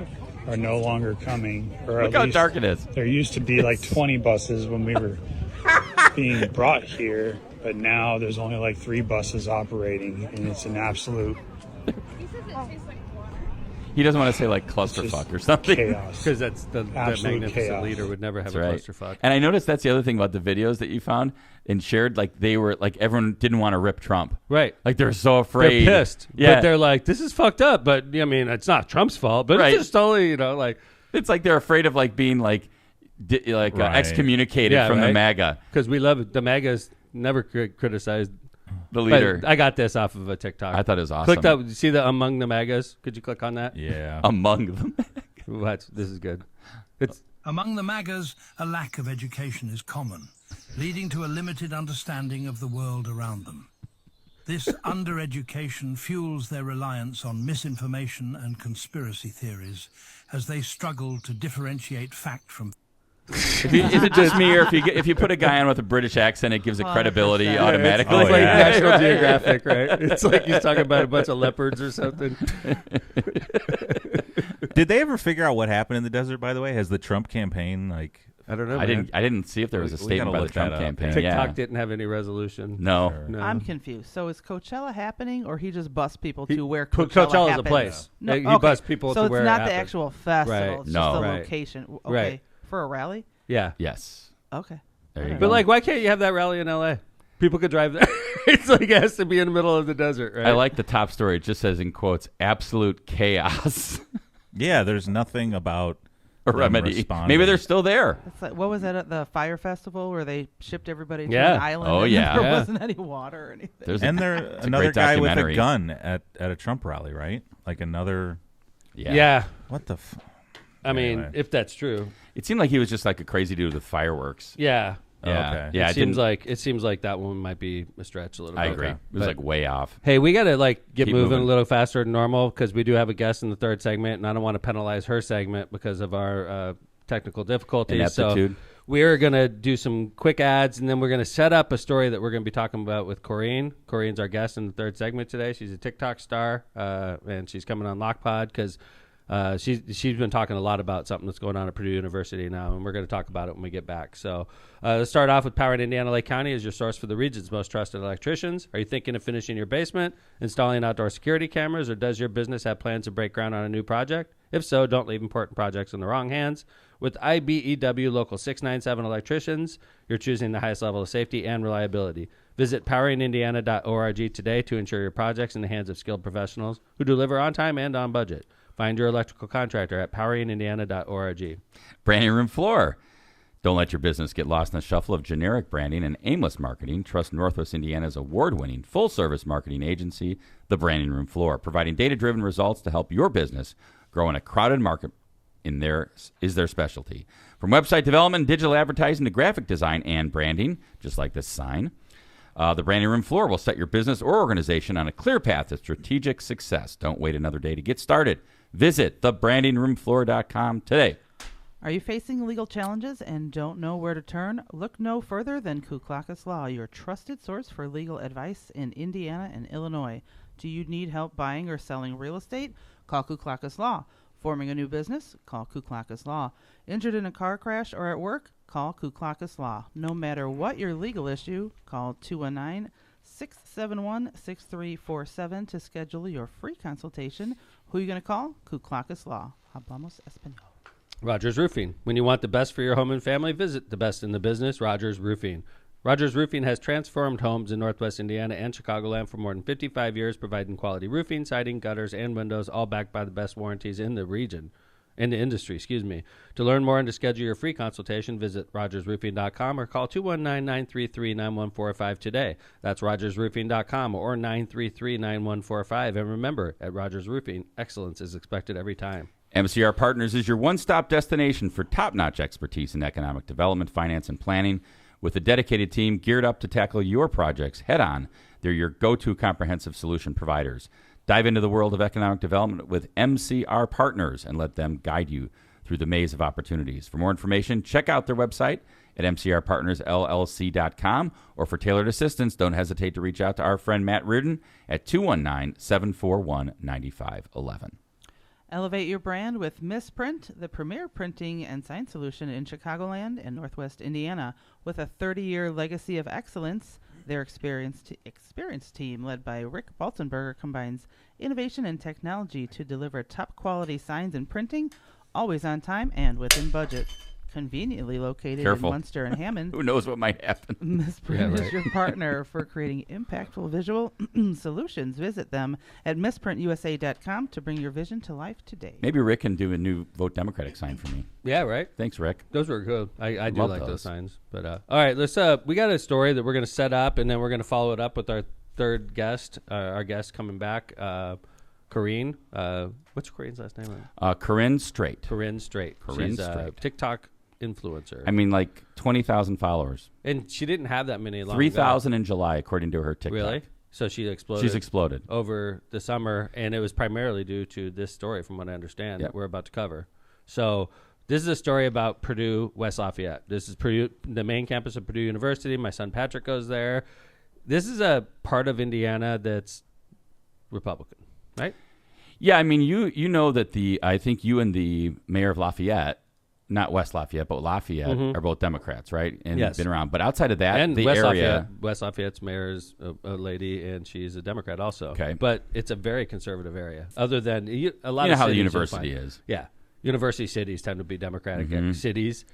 Speaker 6: are no longer coming. Or
Speaker 2: Look
Speaker 6: at
Speaker 2: how
Speaker 6: least
Speaker 2: dark it is.
Speaker 6: There used to be like 20 buses when we were being brought here, but now there's only like 3 buses operating, and it's an absolute
Speaker 2: He doesn't want to say like clusterfuck or something.
Speaker 6: chaos.
Speaker 1: Because that's the
Speaker 6: Absolute
Speaker 1: magnificent
Speaker 6: chaos.
Speaker 1: leader would never have
Speaker 2: That's
Speaker 1: a
Speaker 2: right.
Speaker 1: clusterfuck.
Speaker 2: And I noticed that's the other thing about the videos that you found and shared. Like they were like everyone didn't want to rip Trump.
Speaker 1: Right.
Speaker 2: Like they're so
Speaker 1: They're
Speaker 2: afraid.
Speaker 1: pissed.
Speaker 2: Yeah.
Speaker 1: But they're like, this is fucked up. But, I mean, it's not Trump's fault. But
Speaker 2: Right.
Speaker 1: it's just totally, like,
Speaker 2: It's like they're afraid of like being like
Speaker 3: Right.
Speaker 2: excommunicated
Speaker 1: Yeah,
Speaker 2: from the
Speaker 1: right.
Speaker 2: MAGA.
Speaker 1: because we love it. The MAGAs never criticized.
Speaker 2: The leader.
Speaker 1: But I got this off of a TikTok.
Speaker 2: I thought it was awesome.
Speaker 1: Click that. See the Among the MAGAs? Could you click on that?
Speaker 3: Yeah.
Speaker 2: Among them.
Speaker 1: This is good. It's
Speaker 7: Among the MAGAs, a lack of education is common, leading to a limited understanding of the world around them. This undereducation fuels their reliance on misinformation and conspiracy theories as they struggle to differentiate fact from
Speaker 2: Is it just me, or if you put a guy on with a British accent, it gives it credibility
Speaker 4: 100%.
Speaker 2: automatically?
Speaker 1: It's like
Speaker 3: yeah.
Speaker 1: National Geographic, right? It's like he's talking about a bunch of leopards or something.
Speaker 3: Did they ever figure out what happened in the desert? By the way, has the Trump campaign
Speaker 1: I don't know.
Speaker 2: I
Speaker 1: man.
Speaker 2: didn't see if there was a
Speaker 3: We
Speaker 2: statement
Speaker 3: gotta
Speaker 2: by the
Speaker 3: look
Speaker 2: Trump
Speaker 3: that up.
Speaker 2: campaign.
Speaker 1: TikTok
Speaker 2: Yeah.
Speaker 1: didn't have any resolution.
Speaker 2: No.
Speaker 3: Sure.
Speaker 1: No.
Speaker 4: I'm confused. So is Coachella happening, or he just busts people
Speaker 1: He-
Speaker 4: to where Coachella
Speaker 1: Coachella's a
Speaker 4: happens?
Speaker 1: place.
Speaker 4: No,
Speaker 1: He
Speaker 4: okay.
Speaker 1: busts people
Speaker 4: so
Speaker 1: to
Speaker 4: it's
Speaker 1: where it
Speaker 4: not the
Speaker 1: happens.
Speaker 4: actual festival.
Speaker 1: Right.
Speaker 4: It's
Speaker 2: No.
Speaker 4: just the
Speaker 1: Right.
Speaker 4: location. Okay.
Speaker 1: Right.
Speaker 4: For a rally?
Speaker 1: Yeah.
Speaker 2: Yes.
Speaker 4: Okay.
Speaker 2: There you
Speaker 4: But
Speaker 2: go.
Speaker 1: But like, why can't you have that rally in L.A.? People could drive there. It's like it has to be in the middle of the desert, right?
Speaker 2: I like the top story. It just says in quotes, "absolute chaos."
Speaker 3: Yeah, there's nothing about
Speaker 2: A
Speaker 3: them
Speaker 2: remedy.
Speaker 3: responding.
Speaker 2: Maybe they're still there.
Speaker 4: It's like, what was that at the fire festival where they shipped everybody to
Speaker 1: Yeah.
Speaker 4: an island?
Speaker 2: Oh,
Speaker 4: and
Speaker 2: yeah.
Speaker 4: There
Speaker 1: Yeah.
Speaker 4: wasn't any water or anything.
Speaker 2: There's
Speaker 3: And
Speaker 2: a,
Speaker 3: there
Speaker 2: it's a
Speaker 3: another
Speaker 2: great
Speaker 3: guy with a
Speaker 2: documentary.
Speaker 3: gun at a Trump rally, right? Like another.
Speaker 1: Yeah.
Speaker 3: What the?
Speaker 1: I mean,
Speaker 3: Anyway.
Speaker 1: if that's true.
Speaker 2: It seemed like he was just like a crazy dude with fireworks.
Speaker 1: Yeah.
Speaker 3: Oh,
Speaker 2: Yeah.
Speaker 3: okay.
Speaker 2: Yeah.
Speaker 1: It seems like that one might be a stretch a little
Speaker 2: I
Speaker 1: bit.
Speaker 2: agree.
Speaker 3: Okay.
Speaker 2: It was
Speaker 1: But-
Speaker 2: like way off.
Speaker 1: Hey, we got to get
Speaker 2: Keep
Speaker 1: moving
Speaker 2: moving.
Speaker 1: a little faster than normal because we do have a guest in the third segment, and I don't want to penalize her segment because of our technical difficulties. So
Speaker 2: Ineptitude.
Speaker 1: we are going to do some quick ads, and then we're going to set up a story that we're going to be talking about with Corinne. Corinne's our guest in the third segment today. She's a TikTok star, and she's coming on Lockpod because she's been talking a lot about something that's going on at Purdue University now, and we're going to talk about it when we get back. So let's start off with Powered Indiana Lake County as your source for the region's most trusted electricians. Are you thinking of finishing your basement, installing outdoor security cameras, or does your business have plans to break ground on a new project? If so, don't leave important projects in the wrong hands. With IBEW Local 697 electricians, you're choosing the highest level of safety and reliability. Visit poweringindiana.org today to ensure your project's in the hands of skilled professionals who deliver on time and on budget. Find your electrical contractor at poweringindiana.org.
Speaker 2: Branding room floor. Don't let your business get lost in the shuffle of generic branding and aimless marketing. Trust Northwest Indiana's award-winning full-service marketing agency, The Branding Room Floor, providing data-driven results to help your business grow in a crowded market. Is their specialty. From website development, digital advertising to graphic design and branding, just like this sign. The Branding Room Floor will set your business or organization on a clear path to strategic success. Don't wait another day to get started. Visit thebrandingroomfloor.com today.
Speaker 4: Are you facing legal challenges and don't know where to turn? Look no further than Kuklakis Law, your trusted source for legal advice in Indiana and Illinois. Do you need help buying or selling real estate? Call Kuklakis Law. Forming a new business? Call Kuklakis Law. Injured in a car crash or at work? Call Kuklakis Law. No matter what your legal issue, call 219-671-6347 to schedule your free consultation. Who are you going to call? Kuklakis Law. Hablamos Español.
Speaker 1: Rogers Roofing. When you want the best for your home and family, visit the best in the business, Rogers Roofing. Rogers Roofing has transformed homes in Northwest Indiana and Chicagoland for more than 55 years, providing quality roofing, siding, gutters, and windows, all backed by the best warranties in the industry. To learn more and to schedule your free consultation, visit rogersroofing.com or call 219-933-9145 today. That's rogersroofing.com or 933-9145. And remember, at Rogers Roofing, excellence is expected every time.
Speaker 2: MCR Partners is your one-stop destination for top-notch expertise in economic development, finance, and planning. With a dedicated team geared up to tackle your projects head-on, they're your go-to comprehensive solution providers. Dive into the world of economic development with MCR Partners and let them guide you through the maze of opportunities. For more information, check out their website at mcrpartnersllc.com, or for tailored assistance, don't hesitate to reach out to our friend Matt Reardon at 219-741-9511.
Speaker 4: Elevate your brand with Misprint, the premier printing and sign solution in Chicagoland and Northwest Indiana. With a 30-year legacy of excellence, their experienced team, led by Rick Baltenberger, combines innovation and technology to deliver top-quality signs and printing, always on time and within budget. Conveniently located in Munster and Hammond.
Speaker 2: Who knows what might happen?
Speaker 4: Misprint is your partner for creating impactful visual solutions. Visit them at misprintusa.com to bring your vision to life today.
Speaker 2: Maybe Rick can do a new Vote Democratic sign for me.
Speaker 1: Yeah, right.
Speaker 2: Thanks, Rick.
Speaker 1: Those were good. I do
Speaker 2: Love
Speaker 1: like those
Speaker 2: those
Speaker 1: signs. But all right, let's. We got a story that we're going to set up, and then we're going to follow it up with our third guest. Our guest coming back, Corinne. What's Corinne's last name?
Speaker 2: Corinne Straight.
Speaker 1: Corinne Straight.
Speaker 2: Corinne
Speaker 1: She's
Speaker 2: Straight.
Speaker 1: a TikTok influencer.
Speaker 2: I mean, like 20,000 followers.
Speaker 1: And she didn't have that many long
Speaker 2: 3,000 in July, according to her TikTok.
Speaker 1: Really? So she exploded.
Speaker 2: She's exploded
Speaker 1: over the summer, and it was primarily due to this story, from what I understand, that we're about to cover. So this is a story about Purdue, West Lafayette. This is Purdue, the main campus of Purdue University. My son Patrick goes there. This is a part of Indiana that's Republican, right?
Speaker 2: Yeah, I mean, you know that I think you and the mayor of Lafayette, not West Lafayette, but Lafayette, are both Democrats, right? And
Speaker 1: yes.
Speaker 2: Been around. But outside of that,
Speaker 1: and
Speaker 2: the
Speaker 1: West Lafayette's mayor is a lady, and she's a Democrat also.
Speaker 2: Okay.
Speaker 1: But it's a very conservative area. Other than a lot
Speaker 2: you know
Speaker 1: of
Speaker 2: how the
Speaker 1: cities
Speaker 2: university is.
Speaker 1: Yeah. University cities tend to be Democratic cities,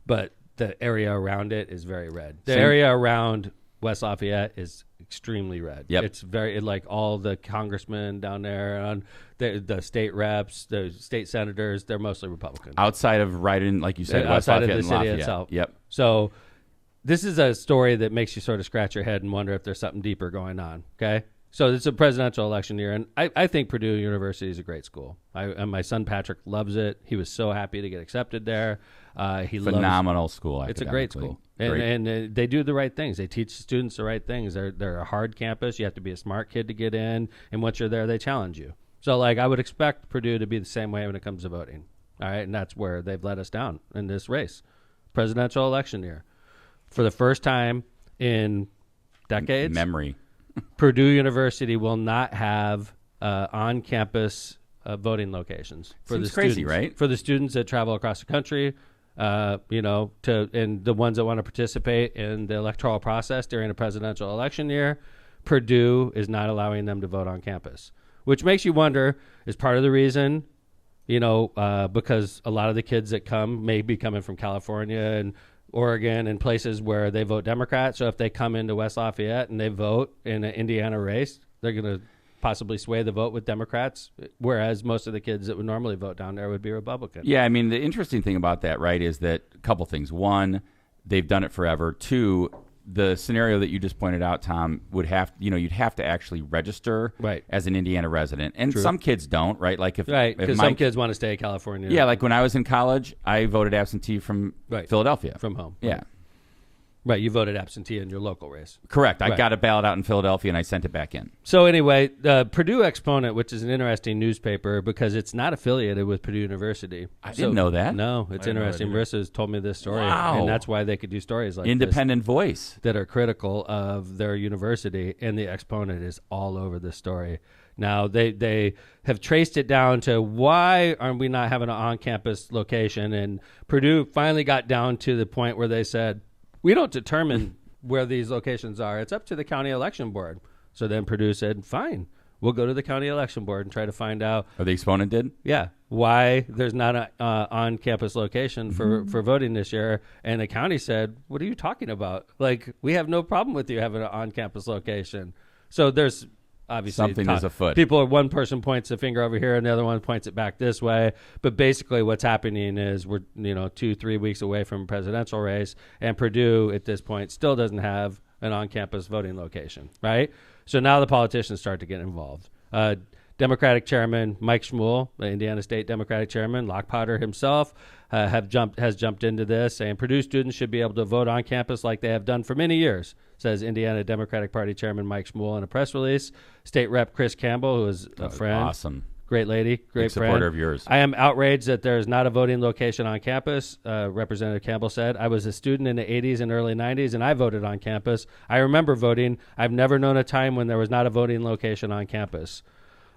Speaker 1: but the area around it is very red. The area around West Lafayette is extremely red.
Speaker 2: Yep.
Speaker 1: It's very, like all the congressmen down there, and the state reps, the state senators, they're mostly Republican.
Speaker 2: Outside of right in, like you said, West
Speaker 1: outside
Speaker 2: Lafayette
Speaker 1: of the
Speaker 2: and
Speaker 1: city
Speaker 2: Lafayette.
Speaker 1: itself.
Speaker 2: Yep.
Speaker 1: So this is a story that makes you sort of scratch your head and wonder if there's something deeper going on. Okay. So it's a presidential election year, and I think Purdue University is a great school. And my son Patrick loves it. He was so happy to get accepted there.
Speaker 2: Phenomenal school.
Speaker 1: It's a great school, and they do the right things. They teach students the right things. They're a hard campus. You have to be a smart kid to get in, and once you're there, they challenge you. So, like, I would expect Purdue to be the same way when it comes to voting. All right, and that's where they've let us down in this race, presidential election year, for the first time in decades.
Speaker 2: Memory.
Speaker 1: Purdue University will not have on-campus voting locations for
Speaker 2: Seems
Speaker 1: the
Speaker 2: crazy,
Speaker 1: students,
Speaker 2: right?
Speaker 1: For the students that travel across the country, and the ones that want to participate in the electoral process during a presidential election year, Purdue is not allowing them to vote on campus, which makes you wonder, is part of the reason, because a lot of the kids that come may be coming from California and Oregon and places where they vote Democrat. So if they come into West Lafayette and they vote in an Indiana race, they're going to possibly sway the vote with Democrats, whereas most of the kids that would normally vote down there would be Republican.
Speaker 2: Yeah, I mean, the interesting thing about that, right, is that a couple things. One, they've done it forever. Two, the scenario that you just pointed out, Tom, would have, you'd have to actually register as an Indiana resident. And some kids don't, right? Like
Speaker 1: because some kids want to stay in California.
Speaker 2: Yeah, like when I was in college, I voted absentee from Philadelphia.
Speaker 1: From home.
Speaker 2: Yeah.
Speaker 1: Right, you voted absentee in your local race.
Speaker 2: Correct. I got a ballot out in Philadelphia, and I sent it back in.
Speaker 1: So anyway, the Purdue Exponent, which is an interesting newspaper because it's not affiliated with Purdue University.
Speaker 2: I didn't know that.
Speaker 1: No, it's interesting. Marissa's told me this story,
Speaker 2: Wow.
Speaker 1: and that's why they could do stories like
Speaker 2: Independent voice.
Speaker 1: that are critical of their university, and the Exponent is all over this story. Now, they have traced it down to why are we not having an on-campus location, and Purdue finally got down to the point where they said, we don't determine where these locations are. It's up to the county election board. So then Purdue said, fine, we'll go to the county election board and try to find out.
Speaker 2: Or the Exponent did?
Speaker 1: Yeah. why there's not a on-campus location for voting this year. And the county said, what are you talking about? Like, we have no problem with you having an on-campus location. So there's obviously
Speaker 2: Something is afoot.
Speaker 1: One person points the finger over here and the other one points it back this way. But basically what's happening is we're 2-3 weeks away from a presidential race, and Purdue at this point still doesn't have an on-campus voting location, right? So now the politicians start to get involved. Democratic Chairman Mike Schmuel, the Indiana State Democratic Chairman, Locke Potter himself, has jumped into this, saying Purdue students should be able to vote on campus like they have done for many years, says Indiana Democratic Party Chairman Mike Schmuel in a press release. State Rep Chris Campbell, who is a friend.
Speaker 2: Awesome.
Speaker 1: Great lady, great
Speaker 2: Big
Speaker 1: friend.
Speaker 2: supporter of yours.
Speaker 1: I am outraged that there is not a voting location on campus, Representative Campbell said. I was a student in the 80s and early 90s, and I voted on campus. I remember voting. I've never known a time when there was not a voting location on campus.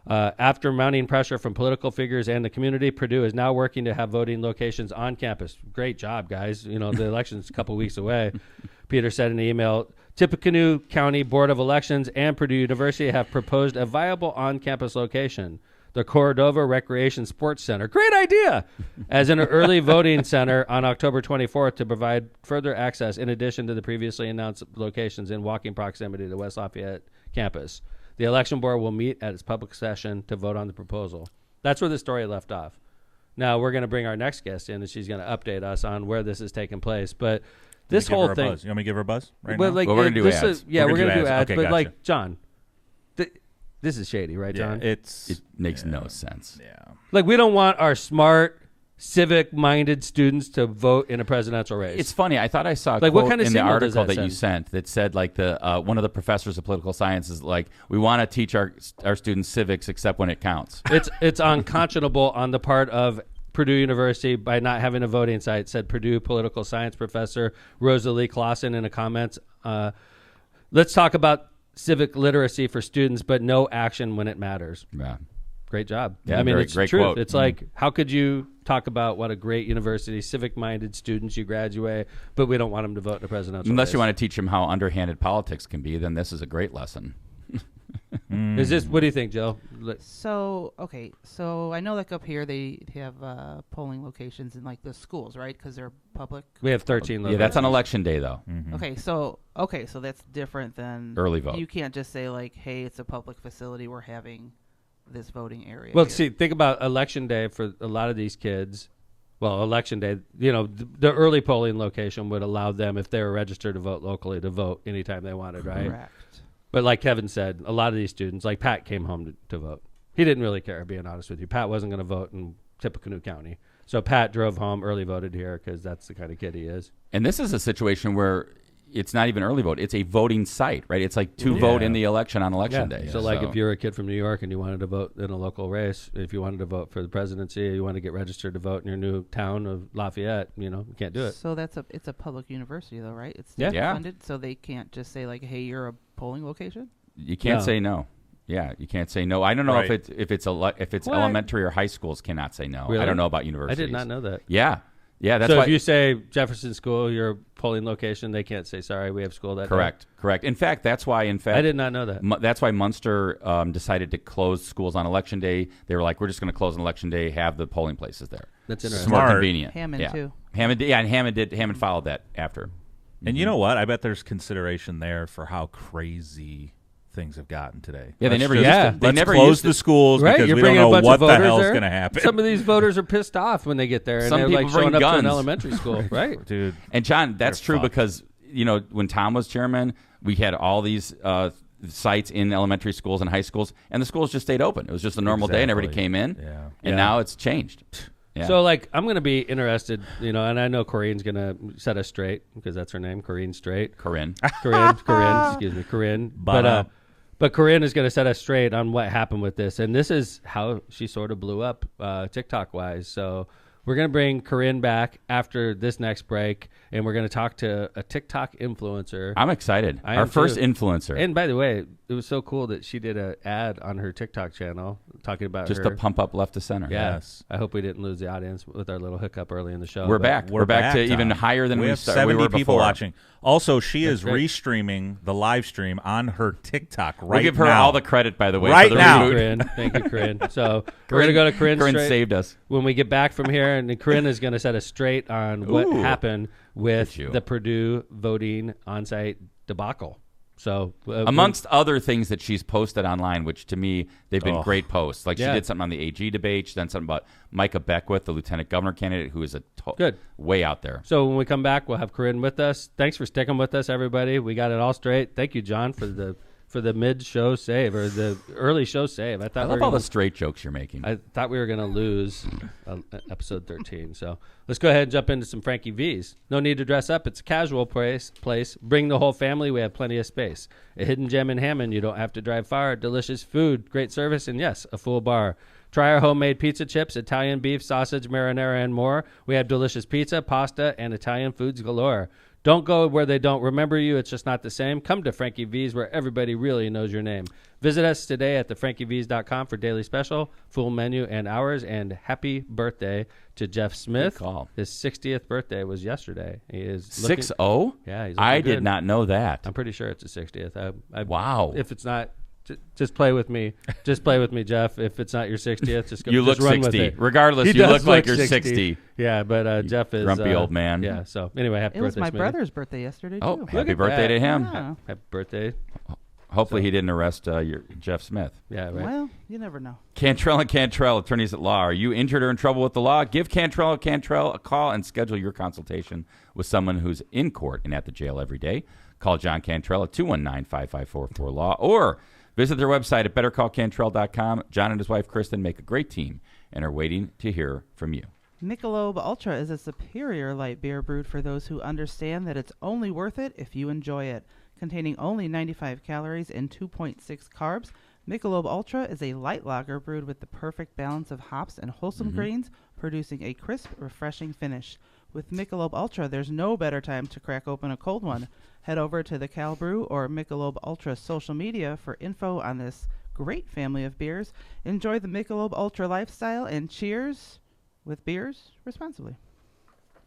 Speaker 1: After mounting pressure from political figures and the community, Purdue is now working to have voting locations on campus. Great job, guys. The election's a couple weeks away. Peter said in an email, Tippecanoe County Board of Elections and Purdue University have proposed a viable on-campus location, the Cordova Recreation Sports Center. Great idea! As an early voting center on October 24th to provide further access in addition to the previously announced locations in walking proximity to the West Lafayette campus. The election board will meet at its public session to vote on the proposal. That's where the story left off. Now we're going to bring our next guest in, and she's going to update us on where this is taking place. But this whole thing,
Speaker 3: you want me to give her a buzz right
Speaker 1: now?
Speaker 3: Well,
Speaker 2: we're going to do ads.
Speaker 1: We're going to do ads.
Speaker 3: Okay,
Speaker 1: but
Speaker 3: gotcha.
Speaker 1: like, John, this is shady, right, John?
Speaker 3: It
Speaker 2: makes no sense.
Speaker 3: Yeah.
Speaker 1: Like, we don't want our smart, civic-minded students to vote in a presidential race.
Speaker 2: It's funny. I thought I saw a
Speaker 1: Like,
Speaker 2: quote
Speaker 1: what kind of
Speaker 2: in the
Speaker 1: signal does
Speaker 2: article
Speaker 1: that
Speaker 2: that you sent that said, like, one of the professors of political science is like, we want to teach our students civics except when it counts.
Speaker 1: It's unconscionable on the part of Purdue University by not having a voting site, said Purdue political science professor Rosalie Clausen in a comment. Let's talk about civic literacy for students, but no action when it matters.
Speaker 2: Yeah.
Speaker 1: Great job.
Speaker 2: Yeah,
Speaker 1: I mean, it's
Speaker 2: great
Speaker 1: true.
Speaker 2: quote.
Speaker 1: It's like, how could you talk about what a great university, civic-minded students you graduate, but we don't want them to vote in a presidential
Speaker 2: Unless
Speaker 1: race?
Speaker 2: you want to teach them how underhanded politics can be, then this is a great lesson.
Speaker 1: Is this? What do you think, Jill?
Speaker 4: So I know like up here they have polling locations in like the schools, right? Because they're public.
Speaker 1: We have 13 locations.
Speaker 2: Yeah, that's on election day, though.
Speaker 3: Mm-hmm.
Speaker 4: Okay, so that's different than
Speaker 2: Early vote.
Speaker 4: You can't just say like, hey, it's a public facility. We're having this voting area.
Speaker 1: Well,
Speaker 4: here.
Speaker 1: see, think about election day for a lot of these kids. Well, election day, the early polling location would allow them, if they were registered to vote locally, to vote anytime they wanted, right?
Speaker 4: Correct.
Speaker 1: But like Kevin said, a lot of these students, like Pat came home to vote. He didn't really care, being honest with you. Pat wasn't going to vote in Tippecanoe County. So Pat drove home, early voted here because that's the kind of kid he is.
Speaker 2: And this is a situation where it's not even early vote. It's a voting site, right? It's like to vote in the election on election day.
Speaker 1: So like if you're a kid from New York and you wanted to vote in a local race, if you wanted to vote for the presidency, or you want to get registered to vote in your new town of Lafayette, you can't do it.
Speaker 4: So it's a public university though, right? It's
Speaker 2: Yeah.
Speaker 4: funded, so they can't just say like, hey, you're a polling location.
Speaker 2: You can't say no. Yeah, you can't say no. I don't know
Speaker 3: Right.
Speaker 2: if it's elementary or high schools cannot say no.
Speaker 1: Really?
Speaker 2: I don't know about universities.
Speaker 1: I did not know that.
Speaker 2: Yeah. That's
Speaker 1: so
Speaker 2: why.
Speaker 1: if you say Jefferson School, your polling location, they can't say, sorry, we have school that day.
Speaker 2: Correct. In fact, that's why.
Speaker 1: I did not know that.
Speaker 2: That's why Munster decided to close schools on election day. They were like, we're just going to close on election day, have the polling places there.
Speaker 1: That's
Speaker 2: It's
Speaker 1: interesting.
Speaker 2: more
Speaker 3: Smart.
Speaker 2: convenient.
Speaker 4: Hammond too.
Speaker 2: Hammond followed that after.
Speaker 3: And you know what? I bet there's consideration there for how crazy things have gotten today.
Speaker 2: Yeah, they
Speaker 3: Let's
Speaker 2: never
Speaker 3: just-
Speaker 2: used to. They
Speaker 3: Let's
Speaker 2: never
Speaker 3: close
Speaker 2: used
Speaker 3: the
Speaker 2: to.
Speaker 3: schools
Speaker 1: Right,
Speaker 3: because
Speaker 1: you're
Speaker 3: we don't
Speaker 1: bringing a
Speaker 3: know
Speaker 1: bunch
Speaker 3: what
Speaker 1: of
Speaker 3: the
Speaker 1: voters
Speaker 3: hell's
Speaker 1: there.
Speaker 3: going to happen.
Speaker 1: Some of these voters are pissed off when they get there, and
Speaker 2: Some
Speaker 1: they're like
Speaker 2: people bring
Speaker 1: showing up to
Speaker 2: guns.
Speaker 1: an elementary school, right?
Speaker 3: Dude.
Speaker 2: And John, that's
Speaker 3: They're
Speaker 2: true
Speaker 3: fucked.
Speaker 2: because when Tom was chairman, we had all these sites in elementary schools and high schools, and the schools just stayed open. It was just a normal day, and everybody
Speaker 3: Exactly.
Speaker 2: came in.
Speaker 3: Yeah.
Speaker 2: And now it's changed. Yeah.
Speaker 1: So, like, I'm going to be interested, and I know Corinne's going to set us straight because that's her name, Corinne Straight.
Speaker 2: Corinne.
Speaker 1: Corinne. But Corinne is going to set us straight on what happened with this, and this is how she sort of blew up TikTok-wise. So We're going to bring Corinne back after this next break, and we're going to talk to a TikTok influencer.
Speaker 2: I'm excited.
Speaker 1: I
Speaker 2: Our
Speaker 1: am
Speaker 2: first
Speaker 1: too.
Speaker 2: influencer.
Speaker 1: And by the way, it was so cool that she did an ad on her TikTok channel talking about
Speaker 2: Just
Speaker 1: her.
Speaker 2: to pump up left to center.
Speaker 1: Yeah.
Speaker 3: Yes.
Speaker 1: I hope we didn't lose the audience with our little hiccup early in the show.
Speaker 2: We're
Speaker 1: but
Speaker 2: back. We're back to even
Speaker 3: Tom.
Speaker 2: higher than
Speaker 3: we have
Speaker 2: started.
Speaker 3: 70
Speaker 2: We were
Speaker 3: people
Speaker 2: before.
Speaker 3: watching. Also, she
Speaker 1: That's
Speaker 3: is
Speaker 1: great.
Speaker 3: restreaming the live stream on her TikTok right now.
Speaker 2: We'll give her all the credit, by the way.
Speaker 3: Right
Speaker 2: for the
Speaker 3: now.
Speaker 1: Thank you,
Speaker 2: reboot.
Speaker 1: Corinne. Thank you, Corinne. So we're going to go to Corinne
Speaker 2: Corinne
Speaker 1: straight
Speaker 2: saved us.
Speaker 1: when we get back from here, and then Corinne is going to set us straight on what
Speaker 2: Ooh.
Speaker 1: happened with
Speaker 2: Did you?
Speaker 1: the Purdue voting on-site debacle. So
Speaker 2: Amongst other things that she's posted online, which to me, they've been
Speaker 3: Oh.
Speaker 2: great posts. Like
Speaker 1: Yeah.
Speaker 2: she did something on the AG debate. She done something about Micah Beckwith, the lieutenant governor candidate, who is
Speaker 1: Good.
Speaker 2: way out there.
Speaker 1: So when we come back, we'll have Corinne with us. Thanks for sticking with us, everybody. We got it all straight. Thank you, John, for the mid-show save or the early show save. I
Speaker 2: I
Speaker 1: thought we
Speaker 2: love
Speaker 1: were
Speaker 2: all
Speaker 1: gonna,
Speaker 2: the straight jokes you're making.
Speaker 1: I thought we were going to lose episode 13. So let's go ahead and jump into some Frankie V's. No need to dress up. It's a casual place. Bring the whole family. We have plenty of space. A hidden gem in Hammond. You don't have to drive far. Delicious food, great service, and yes, a full bar. Try our homemade pizza chips, Italian beef, sausage, marinara, and more. We have delicious pizza, pasta, and Italian foods galore. Don't go where they don't remember you. It's just not the same. Come to Frankie V's where everybody really knows your name. Visit us today at thefrankieV's.com for daily special, full menu, and hours. And happy birthday to Jeff Smith.
Speaker 2: Good call.
Speaker 1: His 60th birthday was yesterday. He is looking,
Speaker 2: 6-0?
Speaker 1: Yeah, he's
Speaker 2: I
Speaker 1: looking
Speaker 2: did
Speaker 1: good.
Speaker 2: not know that.
Speaker 1: I'm pretty sure it's his 60th.
Speaker 2: Wow.
Speaker 1: If it's not, just play with me. Just play with me, Jeff. If it's not your 60th, just go.
Speaker 2: You
Speaker 1: just
Speaker 2: look
Speaker 1: run with
Speaker 2: 60.
Speaker 1: it.
Speaker 2: Regardless,
Speaker 1: He
Speaker 2: you
Speaker 1: does
Speaker 2: look like you're 60.
Speaker 1: Yeah, but Jeff is
Speaker 2: grumpy old man.
Speaker 1: Yeah. So anyway, happy
Speaker 4: It was
Speaker 1: birthday,
Speaker 4: my
Speaker 1: Smitty.
Speaker 4: brother's birthday yesterday, too.
Speaker 2: Oh,
Speaker 1: Look
Speaker 2: happy
Speaker 1: at
Speaker 2: birthday
Speaker 1: that.
Speaker 2: to him.
Speaker 4: Yeah.
Speaker 1: Happy birthday.
Speaker 2: Hopefully he didn't arrest your Jeff Smith.
Speaker 1: Yeah, right.
Speaker 4: Well, you never know.
Speaker 2: Cantrell and Cantrell, attorneys at law. Are you injured or in trouble with the law? Give Cantrell a call and schedule your consultation with someone who's in court and at the jail every day. Call John Cantrell at 219-554-4LAW or visit their website at bettercallcantrell.com. John and his wife, Kristen, make a great team and are waiting to hear from you.
Speaker 4: Michelob Ultra is a superior light beer brewed for those who understand that it's only worth it if you enjoy it. Containing only 95 calories and 2.6 carbs, Michelob Ultra is a light lager brewed with the perfect balance of hops and wholesome grains, producing a crisp, refreshing finish. With Michelob Ultra, there's no better time to crack open a cold one. Head over to the Cal Brew or Michelob Ultra social media for info on this great family of beers. Enjoy the Michelob Ultra lifestyle and cheers with beers responsibly.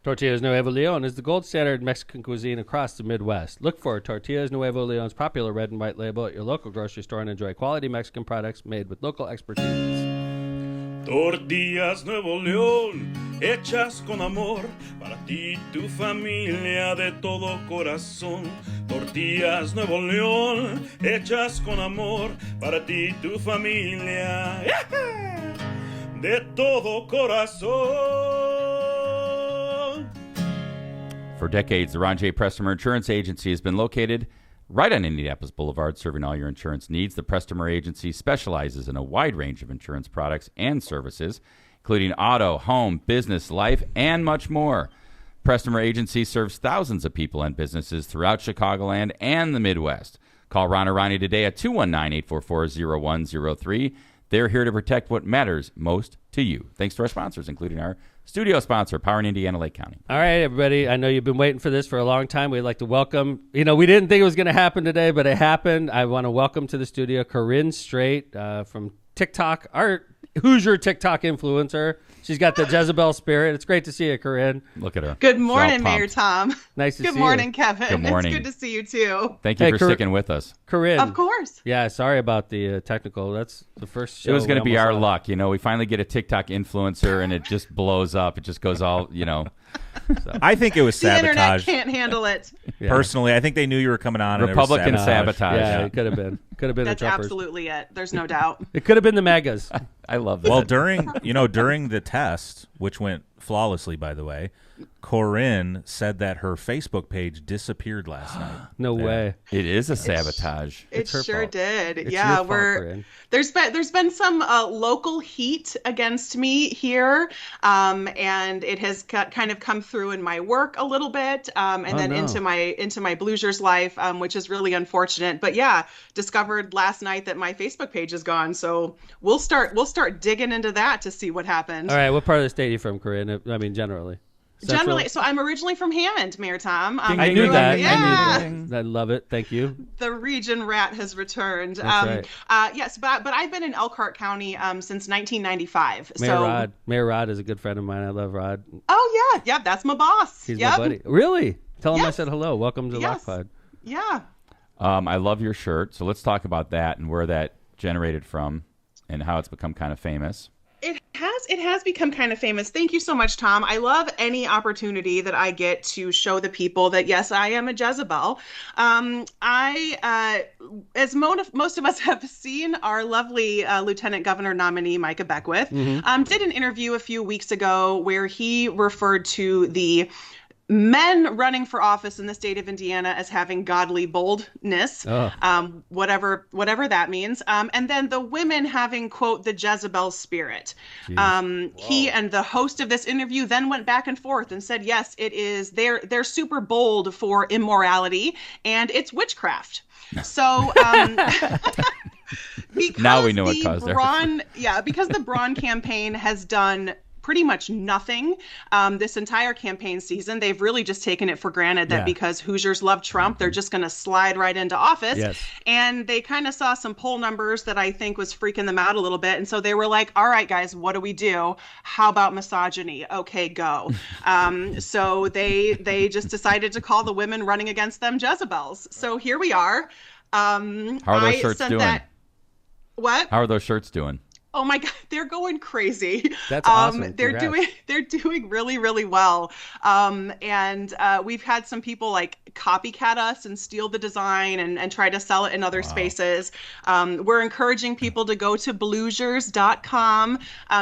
Speaker 1: Tortillas Nuevo Leon is the gold standard Mexican cuisine across the Midwest. Look for Tortillas Nuevo Leon's popular red and white label at your local grocery store and enjoy quality Mexican products made with local expertise.
Speaker 8: Tortillas Nuevo León, hechas con amor, para ti y tu familia de todo corazón. Tortillas Nuevo León, hechas con amor, para ti y tu familia de todo corazón.
Speaker 2: For decades, the Ron J. Prestomer Insurance Agency has been located right on Indianapolis Boulevard, serving all your insurance needs. The Prestomer Agency specializes in a wide range of insurance products and services, including auto, home, business, life, and much more. Prestomer Agency serves thousands of people and businesses throughout Chicagoland and the Midwest. Call Ron or Ronnie today at 219-844-0103. They're here to protect what matters most to you. Thanks to our sponsors, including our studio sponsor, Power in Indiana, Lake County.
Speaker 1: All right, everybody. I know you've been waiting for this for a long time. We'd like to welcome, we didn't think it was going to happen today, but it happened. I want to welcome to the studio Corinne Straight from TikTok. Who's your TikTok influencer? She's got the Jezebel spirit. It's great to see you, Corinne.
Speaker 2: Look at her.
Speaker 9: Good
Speaker 2: She's all
Speaker 9: morning, Mayor
Speaker 2: pumped.
Speaker 9: Tom.
Speaker 1: Nice to
Speaker 9: Good
Speaker 1: see
Speaker 9: morning,
Speaker 1: you.
Speaker 9: Kevin.
Speaker 2: Good morning.
Speaker 9: It's good to see you, too.
Speaker 2: Thank you
Speaker 1: Hey,
Speaker 2: for sticking with us.
Speaker 1: Corinne.
Speaker 9: Of course.
Speaker 1: Yeah, sorry about the technical. That's the first show.
Speaker 2: It was going to be our
Speaker 1: luck.
Speaker 2: luck. We finally get a TikTok influencer, and it just blows up. It just goes all,
Speaker 3: I think it was
Speaker 9: The internet
Speaker 3: sabotage.
Speaker 9: can't handle it.
Speaker 1: Yeah.
Speaker 3: Personally, I think they knew you were coming on. and it was
Speaker 2: Republican sabotage.
Speaker 1: Yeah, it could have been. Could have been
Speaker 9: That's
Speaker 1: the Trumpers.
Speaker 9: absolutely it. There's no doubt.
Speaker 1: It could have been the MAGAs.
Speaker 2: I love that.
Speaker 3: Well, during the test, which went flawlessly, by the way, Corinne said that her Facebook page disappeared last night.
Speaker 1: No way.
Speaker 2: it is a sabotage.
Speaker 9: It
Speaker 1: It's her
Speaker 9: sure
Speaker 1: fault.
Speaker 9: did.
Speaker 1: It's
Speaker 9: Yeah,
Speaker 1: your fault, Corinne.
Speaker 9: there's been some local heat against me here, and it has kind of come through in my work a little bit, and then
Speaker 1: no.
Speaker 9: into my Bluesers life, which is really unfortunate. But yeah, discovered last night that my Facebook page is gone. So we'll start digging into that to see what happened.
Speaker 1: All right, what part of the state are you from, Corinne? Generally.
Speaker 9: Generally, so I'm originally from Hammond, Mayor Tom.
Speaker 1: I knew that.
Speaker 9: Yeah.
Speaker 1: I love it. Thank you.
Speaker 9: The region rat has returned.
Speaker 1: That's
Speaker 9: right. Yes, but I've been in Elkhart County since 1995.
Speaker 1: Mayor Rod is a good friend of mine. I love Rod.
Speaker 9: Oh yeah, that's my boss.
Speaker 1: He's my buddy. Really? Tell him I
Speaker 9: Yes.
Speaker 1: said hello. Welcome to Lockpod.
Speaker 9: Yeah.
Speaker 2: I love your shirt. So let's talk about that and where that generated from and how it's become kind of famous.
Speaker 9: It has become kind of famous. Thank you so much, Tom. I love any opportunity that I get to show the people that, yes, I am a Jezebel. As most of us have seen, our lovely Lieutenant Governor nominee, Micah Beckwith, did an interview a few weeks ago where he referred to the men running for office in the state of Indiana as having godly boldness, whatever that means, and then the women having, quote, the Jezebel spirit. He and the host of this interview then went back and forth and said, yes, it is. They're super bold for immorality, and it's witchcraft. So
Speaker 2: now we know what caused
Speaker 9: her. Yeah, because the Braun campaign has done pretty much nothing this entire campaign season. They've really just taken it for granted that because Hoosiers love Trump, they're just going to slide right into office. Yes. And they kind of saw some poll numbers that I think was freaking them out a little bit. And so they were like, all right, guys, what do we do? How about misogyny? Okay, go. So they just decided to call the women running against them Jezebels. So here we are.
Speaker 2: How are those shirts doing?
Speaker 9: What?
Speaker 2: How are those shirts doing?
Speaker 9: Oh my God, they're going crazy.
Speaker 1: That's awesome.
Speaker 9: They're doing really, really well. And we've had some people like copycat us and steal the design and try to sell it in other spaces. We're encouraging people to go to bluesers.com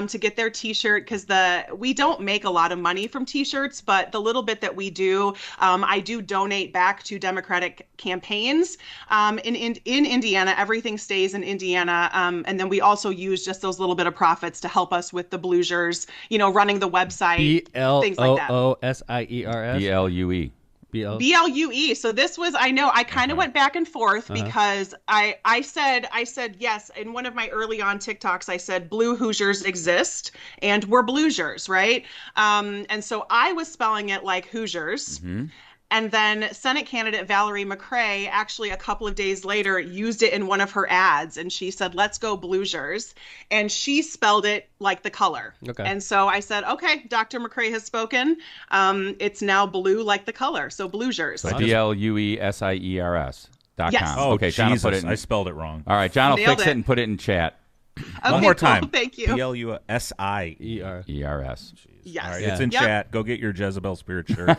Speaker 9: to get their t-shirt, because we don't make a lot of money from t-shirts, but the little bit that we do, I do donate back to Democratic campaigns in Indiana. Everything stays in Indiana. And then we also use just those little bit of profits to help us with the Bluesers, running the website, things like that.
Speaker 1: BLOOSIERS.
Speaker 2: BLUE.
Speaker 9: BLUE. So this was, I kind of went back and forth because I said yes. In one of my early on TikToks, I said Blue Hoosiers exist and we're Bluesers, right? And so I was spelling it like Hoosiers. And then Senate candidate Valerie McCrae actually a couple of days later used it in one of her ads. And she said, let's go Bluesers. And she spelled it like the color. Okay. And so I said, okay, Dr. McCrae has spoken. It's now blue like the color. So Bluesers.
Speaker 2: So BLUESIERS.com.
Speaker 9: Yes.
Speaker 3: Oh,
Speaker 2: okay, John
Speaker 3: Jesus,
Speaker 2: will put it in.
Speaker 3: I spelled it wrong.
Speaker 2: All right, John will
Speaker 9: Nailed
Speaker 2: fix it and put it in chat.
Speaker 9: Okay,
Speaker 3: One more time.
Speaker 9: Cool. Thank you.
Speaker 3: BLUSIERS.
Speaker 9: Yes.
Speaker 3: All right, it's in chat. Go get your Jezebel Spirit shirt.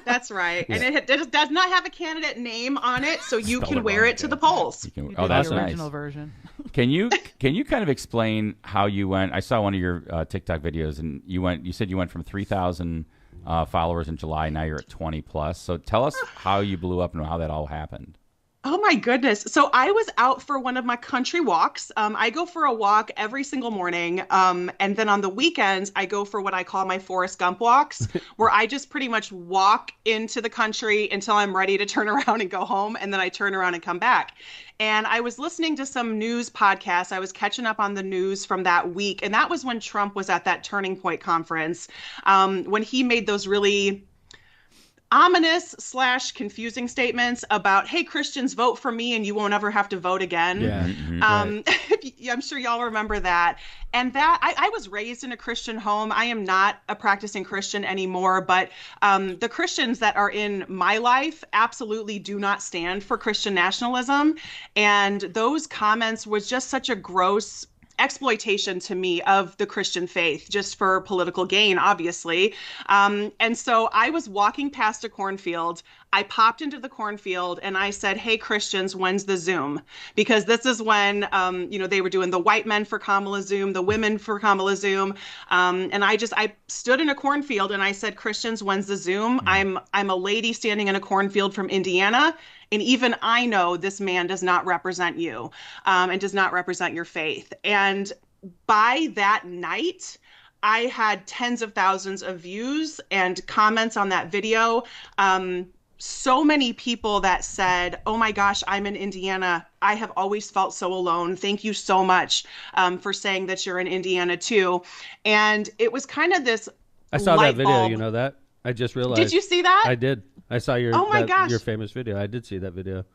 Speaker 9: That's right. And it does not have a candidate name on it, so you can wear it to the polls.
Speaker 2: That's
Speaker 4: the
Speaker 2: nice.
Speaker 4: original version.
Speaker 2: Can you kind of explain how you went? I saw one of your TikTok videos, and you said you went from 3,000 followers in July. Now you're at 20 plus. So tell us how you blew up and how that all happened.
Speaker 9: Oh my goodness. So I was out for one of my country walks. I go for a walk every single morning. And then on the weekends, I go for what I call my Forrest Gump walks, where I just pretty much walk into the country until I'm ready to turn around and go home. And then I turn around and come back. And I was listening to some news podcasts. I was catching up on the news from that week. And that was when Trump was at that Turning Point conference, when he made those really ominous / confusing statements about, hey, Christians, vote for me and you won't ever have to vote again.
Speaker 1: Yeah.
Speaker 9: Right. I'm sure y'all remember that. And that I was raised in a Christian home. I am not a practicing Christian anymore, but the Christians that are in my life absolutely do not stand for Christian nationalism. And those comments was just such a gross exploitation to me of the Christian faith, just for political gain, obviously. And so I was walking past a cornfield. I popped into the cornfield and I said, hey, Christians, when's the Zoom? Because this is when, they were doing the white men for Kamala Zoom, the women for Kamala Zoom. And I stood in a cornfield and I said, Christians, when's the Zoom? I'm a lady standing in a cornfield from Indiana. And even I know this man does not represent you and does not represent your faith. And by that night, I had tens of thousands of views and comments on that video. So many people that said, oh my gosh, I'm in Indiana. I have always felt so alone. Thank you so much for saying that you're in Indiana too. And it was kind of this
Speaker 1: I saw that
Speaker 9: light
Speaker 1: video.
Speaker 9: bulb.
Speaker 1: You know that? I just realized.
Speaker 9: Did you see that?
Speaker 1: I did. I saw your
Speaker 9: gosh.
Speaker 1: your famous video. I did see that video.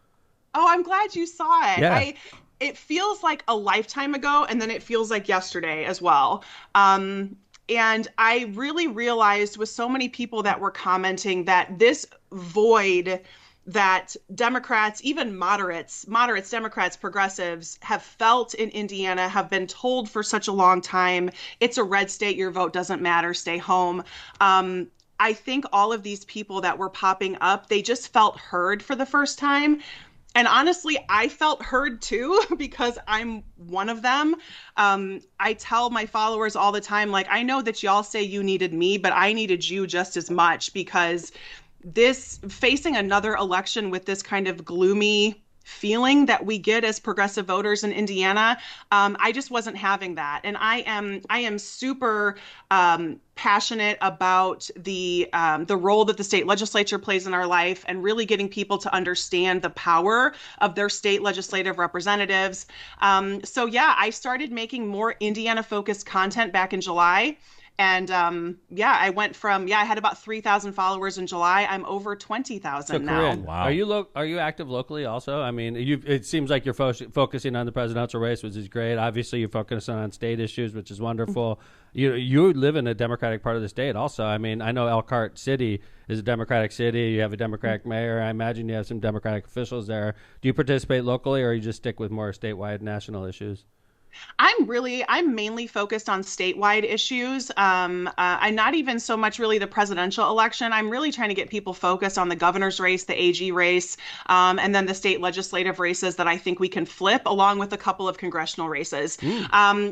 Speaker 9: Oh, I'm glad you saw it.
Speaker 1: Yeah.
Speaker 9: It feels like a lifetime ago, and then it feels like yesterday as well. And I really realized with so many people that were commenting that this void that Democrats, even moderates, Democrats, progressives have felt in Indiana, have been told for such a long time, it's a red state, your vote doesn't matter, stay home. I think all of these people that were popping up, they just felt heard for the first time. And honestly, I felt heard too, because I'm one of them. I tell my followers all the time, like, I know that y'all say you needed me, but I needed you just as much, because facing another election with this kind of gloomy feeling that we get as progressive voters in Indiana, I just wasn't having that. And I am super passionate about the role that the state legislature plays in our life, and really getting people to understand the power of their state legislative representatives. So yeah, I started making more Indiana-focused content back in July. And I went from, I had about 3,000 followers in July. I'm over 20,000 now.
Speaker 1: Corinne,
Speaker 3: wow.
Speaker 1: Are you active locally also? I mean, it seems like you're focusing on the presidential race, which is great. Obviously, you're focusing on state issues, which is wonderful. You live in a Democratic part of the state also. I mean, I know Elkhart City is a Democratic city. You have a Democratic mayor. I imagine you have some Democratic officials there. Do you participate locally, or you just stick with more statewide national issues?
Speaker 9: I'm mainly focused on statewide issues. I'm not even so much really the presidential election. I'm really trying to get people focused on the governor's race, the AG race, and then the state legislative races that I think we can flip, along with a couple of congressional races.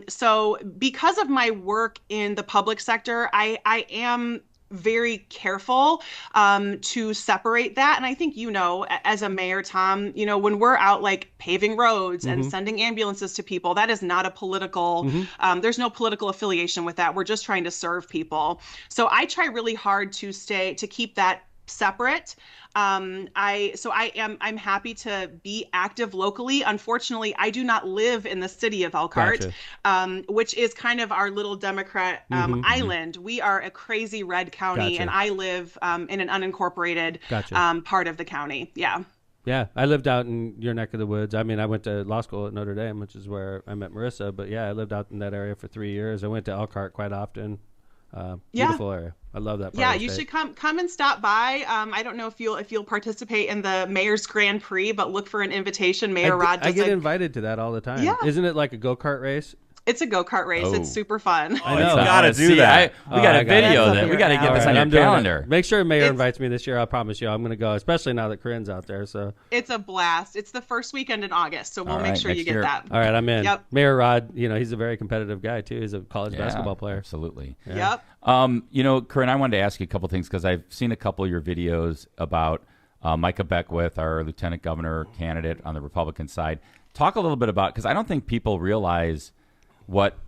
Speaker 9: So because of my work in the public sector, I am very careful to separate that. And I think, as a mayor, Tom, when we're out like paving roads and sending ambulances to people, that is not a political, there's no political affiliation with that. We're just trying to serve people. So I try really hard to keep that separate. I'm happy to be active locally. Unfortunately, I do not live in the city of Elkhart, which is kind of our little Democrat island. We are a crazy red county, and I live in an unincorporated part of the county. Yeah.
Speaker 1: Yeah, I lived out in your neck of the woods. I mean, I went to law school at Notre Dame, which is where I met Marissa. But yeah, I lived out in that area for 3 years. I went to Elkhart quite often. Beautiful area. I love that part.
Speaker 9: Yeah, you should come and stop by. I don't know if you'll participate in the Mayor's Grand Prix, but look for an invitation. Mayor Rod does
Speaker 1: I get invited to that all the time.
Speaker 9: Yeah.
Speaker 1: Isn't it like a go-kart race?
Speaker 9: It's a go-kart race. It's super fun.
Speaker 3: I know. You gotta do that.
Speaker 2: We got a video then. We got to get this on your calendar.
Speaker 1: Make sure Mayor invites me this year. I promise you I'm going to go, especially now that Corinne's out there. So
Speaker 9: it's a blast. It's the first weekend in August, so we'll make sure you get that.
Speaker 1: All right, I'm in.
Speaker 9: Yep.
Speaker 1: Mayor Rod, he's a very competitive guy too. He's a college basketball player.
Speaker 2: Absolutely.
Speaker 9: Yeah.
Speaker 2: Yep. Corinne, I wanted to ask you a couple things, because I've seen a couple of your videos about Micah Beckwith, our lieutenant governor candidate on the Republican side. Talk a little bit about, because I don't think people realize what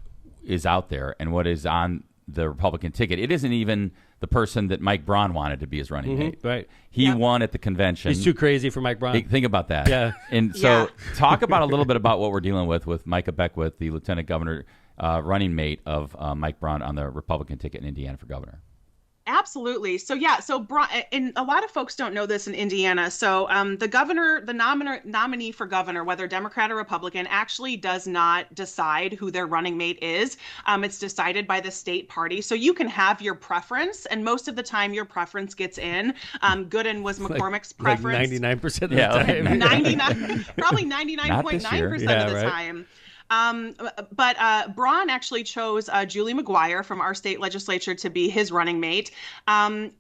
Speaker 2: is out there and what is on the Republican ticket. It isn't even the person that Mike Braun wanted to be his running mate.
Speaker 1: Right.
Speaker 2: He won at the convention.
Speaker 1: He's too crazy for Mike Braun.
Speaker 2: Think about that.
Speaker 1: Yeah.
Speaker 2: And so talk about a little bit about what we're dealing with Micah Beckwith, the lieutenant governor running mate of Mike Braun on the Republican ticket in Indiana for governor.
Speaker 9: Absolutely. So Braun, and a lot of folks don't know this in Indiana. So the nominee for governor, whether Democrat or Republican, actually does not decide who their running mate is. It's decided by the state party. So you can have your preference, and most of the time your preference gets in. Gooden was McCormick's preference.
Speaker 1: 99% of the time.
Speaker 9: 99, probably 99.9% of the time. But Braun actually chose Julie McGuire from our state legislature to be his running mate. And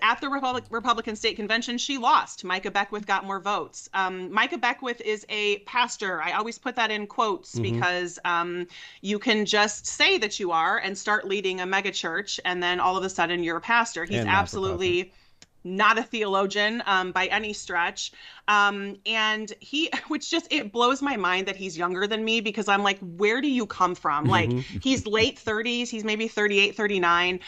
Speaker 9: at the Republican State Convention, she lost. Micah Beckwith got more votes. Micah Beckwith is a pastor. I always put that in quotes because you can just say that you are and start leading a megachurch, and then all of a sudden you're a pastor. He's absolutely not a theologian by any stretch. And it blows my mind that he's younger than me, because I'm like, where do you come from? Like, he's late 30s, he's maybe 38, 39.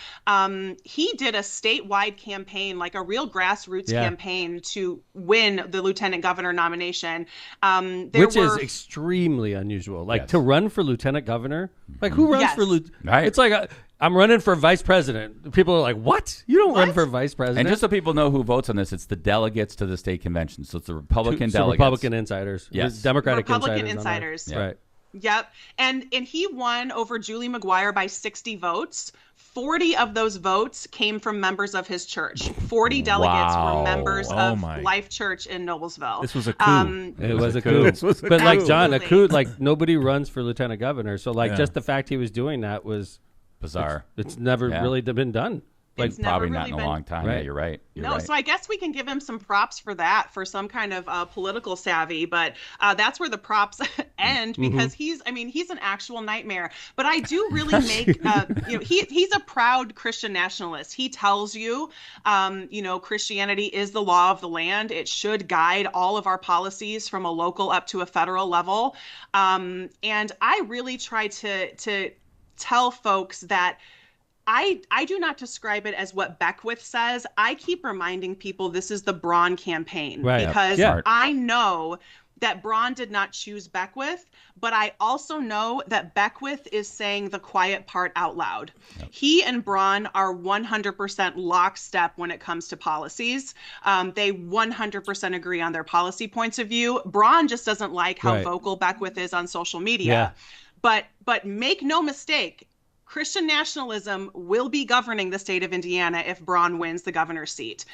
Speaker 9: He did a statewide campaign, like a real grassroots campaign to win the lieutenant governor nomination. Which
Speaker 1: is extremely unusual. Like to run for lieutenant governor, like who runs for lieutenant?
Speaker 2: Right.
Speaker 1: It's like, I'm running for vice president. People are like, what? You don't run for vice president.
Speaker 2: And just so people know who votes on this, it's the delegates to the state convention. So it's the Republican
Speaker 1: So
Speaker 2: delegates.
Speaker 1: Republican insiders.
Speaker 2: Yes.
Speaker 1: Democratic
Speaker 9: Republican
Speaker 1: insiders.
Speaker 9: insiders.
Speaker 1: Right.
Speaker 9: Yep. And he won over Julie McGuire by 60 votes. 40 of those votes came from members of his church. 40 delegates were members of Life Church in Noblesville.
Speaker 3: This was a coup.
Speaker 1: It was a coup. But like John, a coup, like nobody runs for lieutenant governor. So like just the fact he was doing that was
Speaker 2: bizarre.
Speaker 1: It's never really been done.
Speaker 2: Like probably not in a long time.
Speaker 1: Right.
Speaker 2: Yeah, you're right. You're right.
Speaker 9: So I guess we can give him some props for that, for some kind of political savvy. But that's where the props end, because he's an actual nightmare. But I do really make, he's a proud Christian nationalist. He tells you, Christianity is the law of the land. It should guide all of our policies from a local up to a federal level. And I really try to tell folks that I do not describe it as what Beckwith says. I keep reminding people this is the Braun campaign, because I know that Braun did not choose Beckwith, but I also know that Beckwith is saying the quiet part out loud. Yep. He and Braun are 100% lockstep when it comes to policies. They 100% agree on their policy points of view. Braun just doesn't like how vocal Beckwith is on social media. Yeah. But make no mistake, Christian nationalism will be governing the state of Indiana if Braun wins the governor's seat.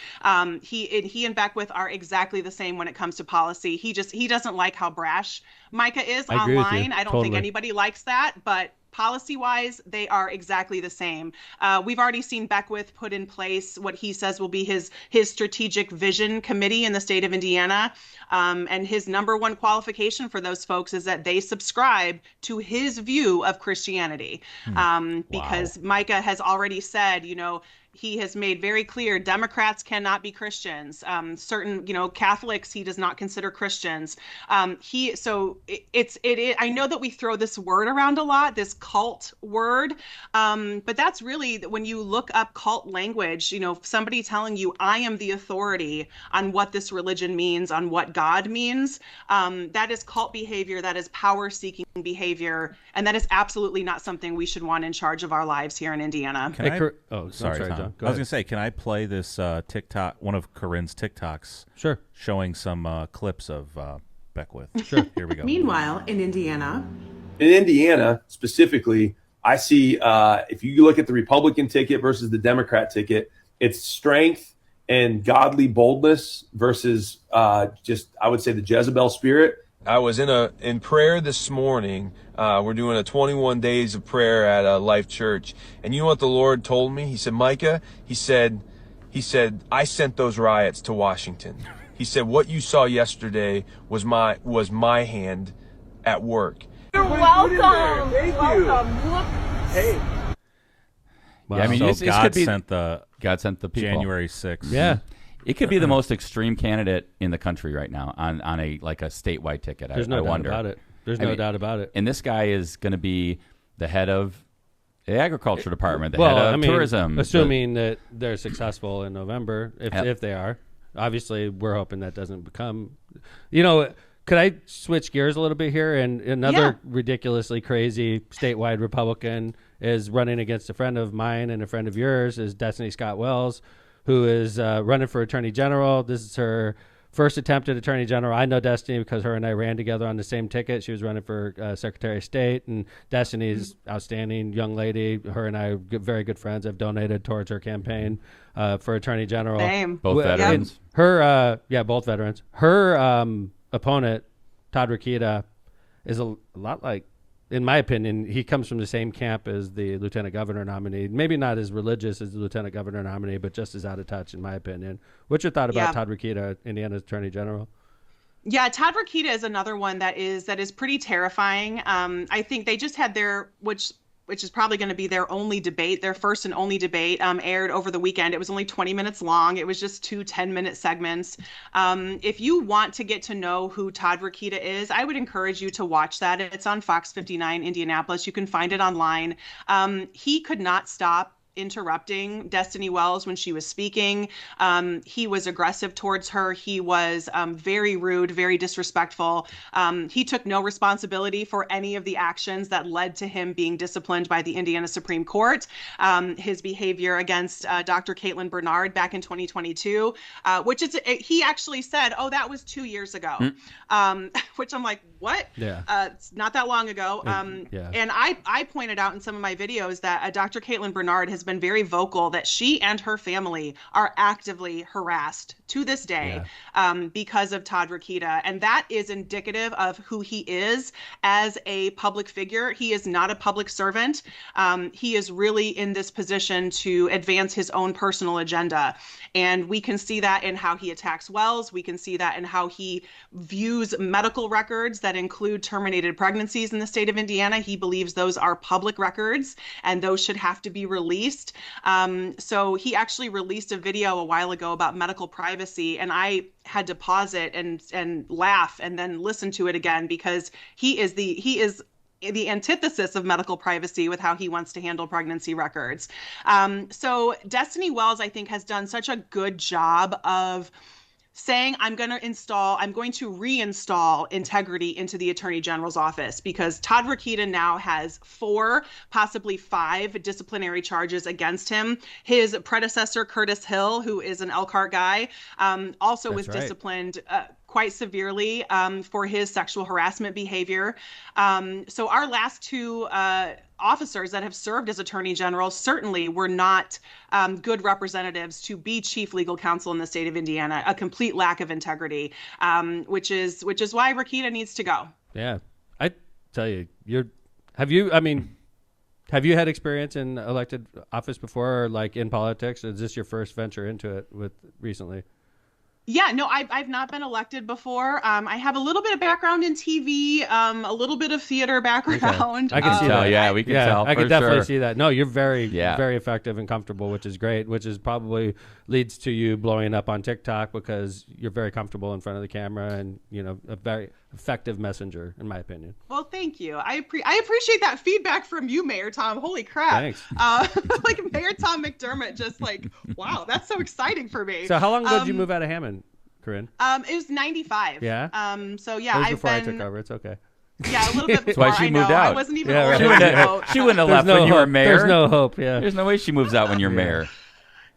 Speaker 9: He and Beckwith are exactly the same when it comes to policy. He doesn't like how brash Micah is online. I don't think anybody likes that, but policy-wise, they are exactly the same. We've already seen Beckwith put in place what he says will be his strategic vision committee in the state of Indiana. And his number one qualification for those folks is that they subscribe to his view of Christianity. Because Micah has already said, he has made very clear Democrats cannot be Christians. Certain, Catholics, he does not consider Christians. I know that we throw this word around a lot, this cult word, but that's really, when you look up cult language, somebody telling you I am the authority on what this religion means, on what God means, that is cult behavior, that is power-seeking behavior, and that is absolutely not something we should want in charge of our lives here in Indiana.
Speaker 3: Sorry, John. I was going to say, can I play this TikTok, one of Corinne's TikToks?
Speaker 1: Sure.
Speaker 3: Showing some clips of Beckwith.
Speaker 1: Sure.
Speaker 3: Here we go.
Speaker 9: Meanwhile, in Indiana
Speaker 10: specifically, I see if you look at the Republican ticket versus the Democrat ticket, it's strength and godly boldness versus I would say, the Jezebel spirit.
Speaker 11: I was in prayer this morning. We're doing a 21 days of prayer at Life Church. And you know what the Lord told me? He said, Micah, he said, I sent those riots to Washington. He said, what you saw yesterday was my hand at work.
Speaker 12: You're welcome. Thank you. Look.
Speaker 3: Hey. Wow. Yeah,
Speaker 2: this
Speaker 3: God
Speaker 2: could be,
Speaker 3: sent the
Speaker 2: people.
Speaker 3: January 6th.
Speaker 2: Yeah. It could be the most extreme candidate in the country right now on a statewide ticket.
Speaker 1: There's no doubt about it. There's no doubt about it.
Speaker 2: And this guy is going to be the head of the agriculture department, the head of tourism.
Speaker 1: Assuming that they're successful in November, if they are. Obviously, we're hoping that doesn't become. Could I switch gears a little bit here? And another ridiculously crazy statewide Republican is running against a friend of mine and a friend of yours, is Destiny Scott Wells, who is running for Attorney General. This is her first attempt at Attorney General. I know Destiny because her and I ran together on the same ticket. She was running for Secretary of State, and Destiny's outstanding young lady. Her and I are very good friends. I've donated towards her campaign for Attorney General.
Speaker 9: Same.
Speaker 2: Both veterans.
Speaker 1: Both veterans. Her opponent, Todd Rokita, is a lot like, in my opinion, he comes from the same camp as the lieutenant governor nominee. Maybe not as religious as the lieutenant governor nominee, but just as out of touch, in my opinion. What's your thought about Todd Rokita, Indiana's Attorney General?
Speaker 9: Yeah, Todd Rokita is another one that is pretty terrifying. I think they just had which is probably going to be their only debate, their first and only debate, aired over the weekend. It was only 20 minutes long. It was just 2 10-minute segments. If you want to get to know who Todd Rokita is, I would encourage you to watch that. It's on Fox 59 Indianapolis. You can find it online. He could not stop interrupting Destiny Wells when she was speaking. He was aggressive towards her. He was very rude, very disrespectful. He took no responsibility for any of the actions that led to him being disciplined by the Indiana Supreme Court. His behavior against Dr. Caitlin Bernard back in 2022, which he actually said, "Oh, that was 2 years ago," which I'm like, what?
Speaker 1: Yeah.
Speaker 9: It's not that long ago.
Speaker 1: Yeah.
Speaker 9: And I pointed out in some of my videos that Dr. Caitlin Bernard has been very vocal that she and her family are actively harassed to this day because of Todd Rokita. And that is indicative of who he is as a public figure. He is not a public servant. He is really in this position to advance his own personal agenda. And we can see that in how he attacks Wells. We can see that in how he views medical records that include terminated pregnancies in the state of Indiana. He believes those are public records and those should have to be released. So he actually released a video a while ago about medical privacy, and I had to pause it and laugh and then listen to it again, because he is the antithesis of medical privacy with how he wants to handle pregnancy records. So Destiny Wells, I think, has done such a good job of saying, I'm going to reinstall integrity into the Attorney General's office, because Todd Rokita now has 4, possibly 5 disciplinary charges against him. His predecessor, Curtis Hill, who is an Elkhart guy, also was disciplined quite severely for his sexual harassment behavior. So our last 2 officers that have served as Attorney General certainly were not good representatives to be Chief Legal Counsel in the state of Indiana. A complete lack of integrity, which is why Rokita needs to go.
Speaker 1: Yeah, I tell you, have you had experience in elected office before, or like in politics? Is this your first venture into it recently?
Speaker 9: Yeah, no, I've not been elected before. I have a little bit of background in TV, a little bit of theater background.
Speaker 1: Okay. I can see that.
Speaker 2: Yeah, we can tell.
Speaker 1: I can definitely
Speaker 2: sure.
Speaker 1: see that. No, you're very effective and comfortable, which is great, which is probably leads to you blowing up on TikTok, because you're very comfortable in front of the camera and, a very effective messenger, in my opinion.
Speaker 9: Well, thank you. I appreciate that feedback from you, Mayor Tom. Holy crap.
Speaker 1: Thanks.
Speaker 9: Like Mayor Tom McDermott, just like, wow, that's so exciting for me.
Speaker 1: So how long ago did you move out of Hammond, Corinne?
Speaker 9: It was 95.
Speaker 1: Yeah?
Speaker 9: So yeah,
Speaker 1: it was before I took over. It's okay.
Speaker 9: Yeah, a little bit before.
Speaker 2: That's why she moved out.
Speaker 9: I wasn't even old enough to vote.
Speaker 2: She wouldn't have left when you were mayor.
Speaker 1: There's no hope, yeah.
Speaker 2: There's no way she moves out when you're mayor.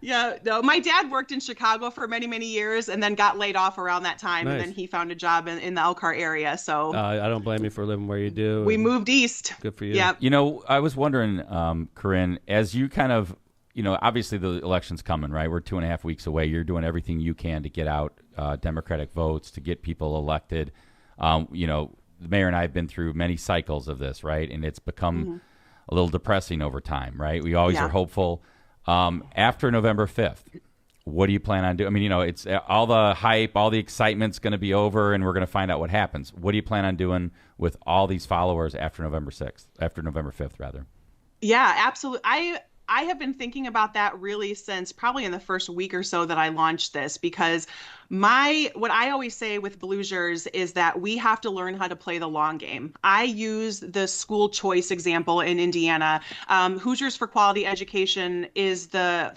Speaker 9: Yeah, no, my dad worked in Chicago for many, many years and then got laid off around that time.
Speaker 1: Nice.
Speaker 9: And then he found a job in the Elkhart area. So
Speaker 1: I don't blame you for living where you do.
Speaker 9: We moved east.
Speaker 1: Good for you.
Speaker 9: Yeah.
Speaker 2: I was wondering, Corinne, as you kind of, obviously the election's coming, right? We're 2.5 weeks away. You're doing everything you can to get out Democratic votes, to get people elected. The mayor and I have been through many cycles of this, right? And it's become a little depressing over time, right? We always are hopeful. After November 5th, what do you plan on doing? I mean, it's all the hype, all the excitement's going to be over, and we're going to find out what happens. What do you plan on doing with all these followers after November 5th, rather?
Speaker 9: Yeah, absolutely. I have been thinking about that really since probably in the first week or so that I launched this, because what I always say with Bluesiers is that we have to learn how to play the long game. I use the school choice example in Indiana. Hoosiers for Quality Education is the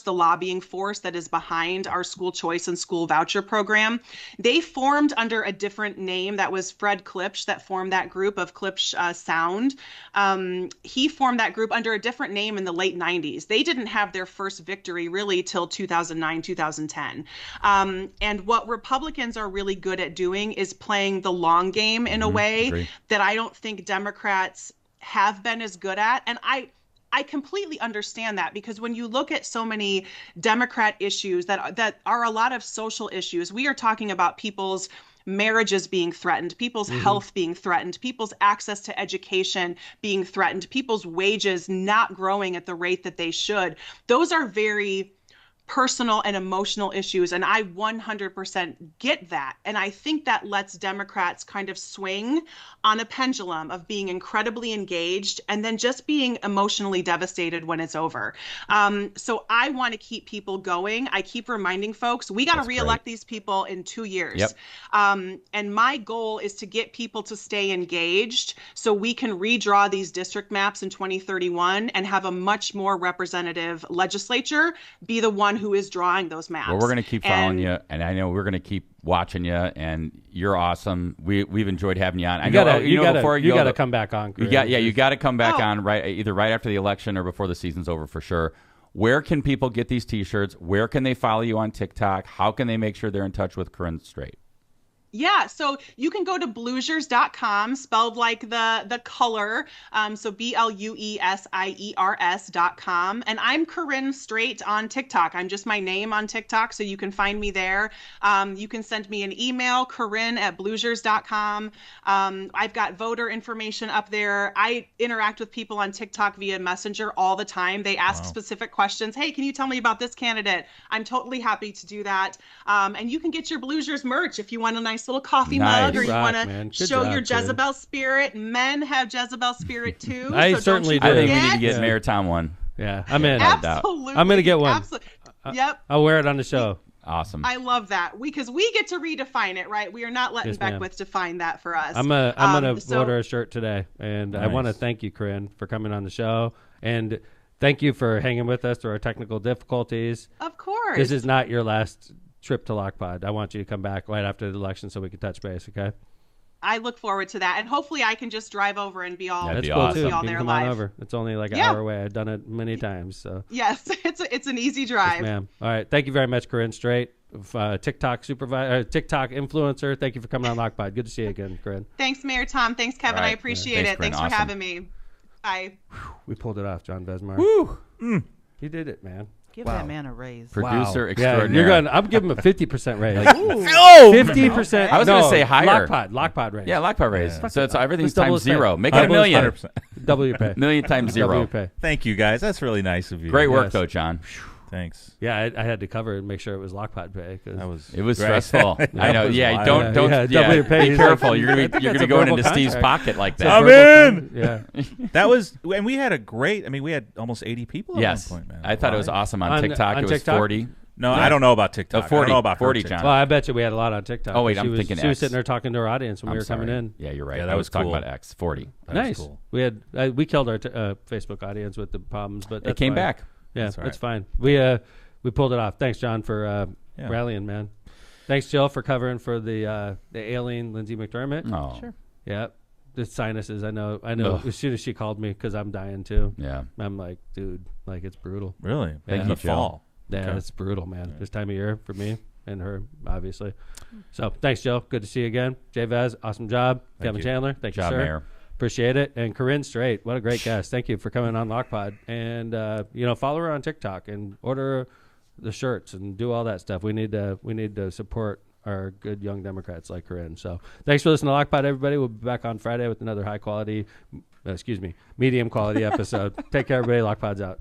Speaker 9: lobbying force that is behind our school choice and school voucher program. They formed under a different name. That was Fred Klipsch that formed that group of Klipsch Sound. He formed that group under a different name in the late 90s. They didn't have their first victory really till 2009, 2010. And what Republicans are really good at doing is playing the long game in a way that I don't think Democrats have been as good at. And I completely understand that, because when you look at so many Democrat issues that are a lot of social issues, we are talking about people's marriages being threatened, people's health being threatened, people's access to education being threatened, people's wages not growing at the rate that they should. Those are very personal and emotional issues. And I 100% get that. And I think that lets Democrats kind of swing on a pendulum of being incredibly engaged and then just being emotionally devastated when it's over. So I want to keep people going. I keep reminding folks, we got to reelect these people in 2 years.
Speaker 2: Yep.
Speaker 9: And my goal is to get people to stay engaged so we can redraw these district maps in 2031 and have a much more representative legislature be the one who is drawing those maps.
Speaker 2: Well, we're going to keep following you, and I know we're going to keep watching you, and you're awesome. We've enjoyed having you on.
Speaker 1: You got to come back on.
Speaker 2: You got to come back on either right after the election or before the season's over for sure. Where can people get these T-shirts? Where can they follow you on TikTok? How can they make sure they're in touch with Corinne Straight?
Speaker 9: Yeah, so you can go to bluesers.com, spelled like the color, so BLUESIERS.com. And I'm Corinne Straight on TikTok. I'm just my name on TikTok, so you can find me there. You can send me an email, Corinne@bluesers.com. I've got voter information up there. I interact with people on TikTok via Messenger all the time. They ask specific questions. Hey, can you tell me about this candidate? I'm totally happy to do that. And you can get your Bluesers merch if you want a nice little coffee mug, or you want to show your Jezebel spirit. Men have Jezebel spirit too.
Speaker 1: I
Speaker 9: so
Speaker 1: certainly do.
Speaker 2: I think we need to get Mayor Tom one.
Speaker 1: Yeah, I'm in.
Speaker 9: Absolutely.
Speaker 1: I'm going to get one.
Speaker 9: Absolutely. Yep.
Speaker 1: I'll wear it on the show.
Speaker 2: Awesome.
Speaker 9: I love that. Because we get to redefine it, right? We are not letting Beckwith define that for us.
Speaker 1: I'm going to order a shirt today. And I want to thank you, Corinne, for coming on the show. And thank you for hanging with us through our technical difficulties.
Speaker 9: Of course.
Speaker 1: This is not your last trip to LockPod. I want you to come back right after the election so we can touch base, okay?
Speaker 9: I look forward to that. And hopefully I can just drive over and be all,
Speaker 1: that's
Speaker 9: be
Speaker 1: cool
Speaker 9: all
Speaker 1: too.
Speaker 9: there
Speaker 1: You can come
Speaker 9: live.
Speaker 1: on over. It's only like an hour away. I've done it many times. So
Speaker 9: yes, it's an easy drive.
Speaker 1: Yes, ma'am. All right. Thank you very much, Corinne Straight, TikTok supervisor, TikTok influencer. Thank you for coming on LockPod. Good to see you again, Corinne.
Speaker 9: Thanks, Mayor Tom. Thanks, Kevin.
Speaker 2: Right.
Speaker 9: I appreciate it.
Speaker 2: Corinne.
Speaker 9: Thanks for having me. Bye.
Speaker 1: We pulled it off, John Besmar.
Speaker 2: Woo!
Speaker 1: You did it, man.
Speaker 4: Give that man a raise.
Speaker 2: Producer
Speaker 1: Yeah,
Speaker 2: extraordinaire.
Speaker 1: I'm giving him a 50% raise.
Speaker 2: 50%. I was going to say higher.
Speaker 1: Lockpod raise.
Speaker 2: Yeah, Lockpod raise.
Speaker 1: Yeah.
Speaker 2: So it's everything's
Speaker 1: Let's double
Speaker 2: times
Speaker 1: his pay.
Speaker 2: zero. Make it a million.
Speaker 3: 100%.
Speaker 1: Double your pay.
Speaker 2: Million times
Speaker 1: Double
Speaker 2: zero.
Speaker 1: your pay.
Speaker 3: Thank you, guys. That's really nice of you.
Speaker 2: Great work,
Speaker 1: Yes.
Speaker 2: though, John.
Speaker 3: Thanks.
Speaker 1: Yeah, I had to cover and make sure it was Lockpod pay.
Speaker 2: It was
Speaker 3: great.
Speaker 2: stressful. I know.
Speaker 3: was
Speaker 2: Yeah,
Speaker 3: wild.
Speaker 2: don't
Speaker 1: double your pay.
Speaker 2: be
Speaker 1: He's
Speaker 2: careful.
Speaker 1: like,
Speaker 2: You're
Speaker 1: I
Speaker 2: gonna
Speaker 1: think
Speaker 2: be
Speaker 1: that's a
Speaker 2: going
Speaker 1: verbal
Speaker 2: into Steve's
Speaker 1: contract.
Speaker 2: pocket like
Speaker 1: It's a
Speaker 2: that.
Speaker 3: I'm
Speaker 1: verbal
Speaker 3: in.
Speaker 1: Yeah.
Speaker 3: That was, and we had a great. I mean, we had almost 80 people at
Speaker 2: Yes,
Speaker 3: one point, man.
Speaker 2: I thought it was awesome on
Speaker 1: On-
Speaker 2: TikTok.
Speaker 1: on
Speaker 2: It was
Speaker 1: TikTok?
Speaker 2: 40.
Speaker 3: No,
Speaker 2: Yeah.
Speaker 3: I don't know about TikTok.
Speaker 2: 40,
Speaker 3: I don't know about
Speaker 2: 40,
Speaker 3: her
Speaker 2: John.
Speaker 3: TikTok.
Speaker 1: Well, I bet you we had a lot on TikTok.
Speaker 2: Oh, wait,
Speaker 1: She
Speaker 2: I'm
Speaker 1: was,
Speaker 2: thinking
Speaker 1: She was
Speaker 2: X.
Speaker 1: sitting there talking to her audience when
Speaker 2: I'm
Speaker 1: we were
Speaker 2: sorry.
Speaker 1: coming in.
Speaker 2: Yeah, you're right.
Speaker 3: Yeah, that
Speaker 2: I
Speaker 3: was
Speaker 2: was talking
Speaker 3: cool.
Speaker 2: about X 40.
Speaker 3: That was
Speaker 1: Nice.
Speaker 3: cool.
Speaker 1: We killed our Facebook audience with the problems, but
Speaker 2: It
Speaker 1: that's
Speaker 2: came
Speaker 1: fine.
Speaker 2: back.
Speaker 1: Yeah,
Speaker 3: That's
Speaker 1: that's,
Speaker 3: all right.
Speaker 1: fine. We pulled it off. Thanks, John, for
Speaker 3: Yeah.
Speaker 1: rallying, man. Thanks, Jill, for covering for the alien Lindsey McDermott.
Speaker 2: Oh,
Speaker 4: Sure.
Speaker 1: Yeah, the sinuses. I know.
Speaker 2: Ugh.
Speaker 1: As soon as she called me, because I'm dying too.
Speaker 2: yeah.
Speaker 1: I'm like, dude, like it's brutal.
Speaker 3: Really?
Speaker 2: Thank
Speaker 3: In
Speaker 2: you,
Speaker 3: the
Speaker 2: Jill.
Speaker 3: fall.
Speaker 1: Yeah,
Speaker 3: Okay.
Speaker 1: it's brutal, man. This time of year for me and her, obviously. So thanks, Jill. Good to see you again. Jay Vaz, awesome job.
Speaker 3: Thank
Speaker 1: Kevin
Speaker 3: you.
Speaker 1: Chandler, thank you,
Speaker 2: Job,
Speaker 1: sir.
Speaker 2: Mayor.
Speaker 1: Appreciate it. And Corinne Straight, what a great guest. Thank you for coming on LockPod. And follow her on TikTok and order the shirts and do all that stuff. We need to support our good young Democrats like Corinne. So thanks for listening to LockPod, everybody. We'll be back on Friday with another medium quality episode. Take care, everybody. LockPod's out.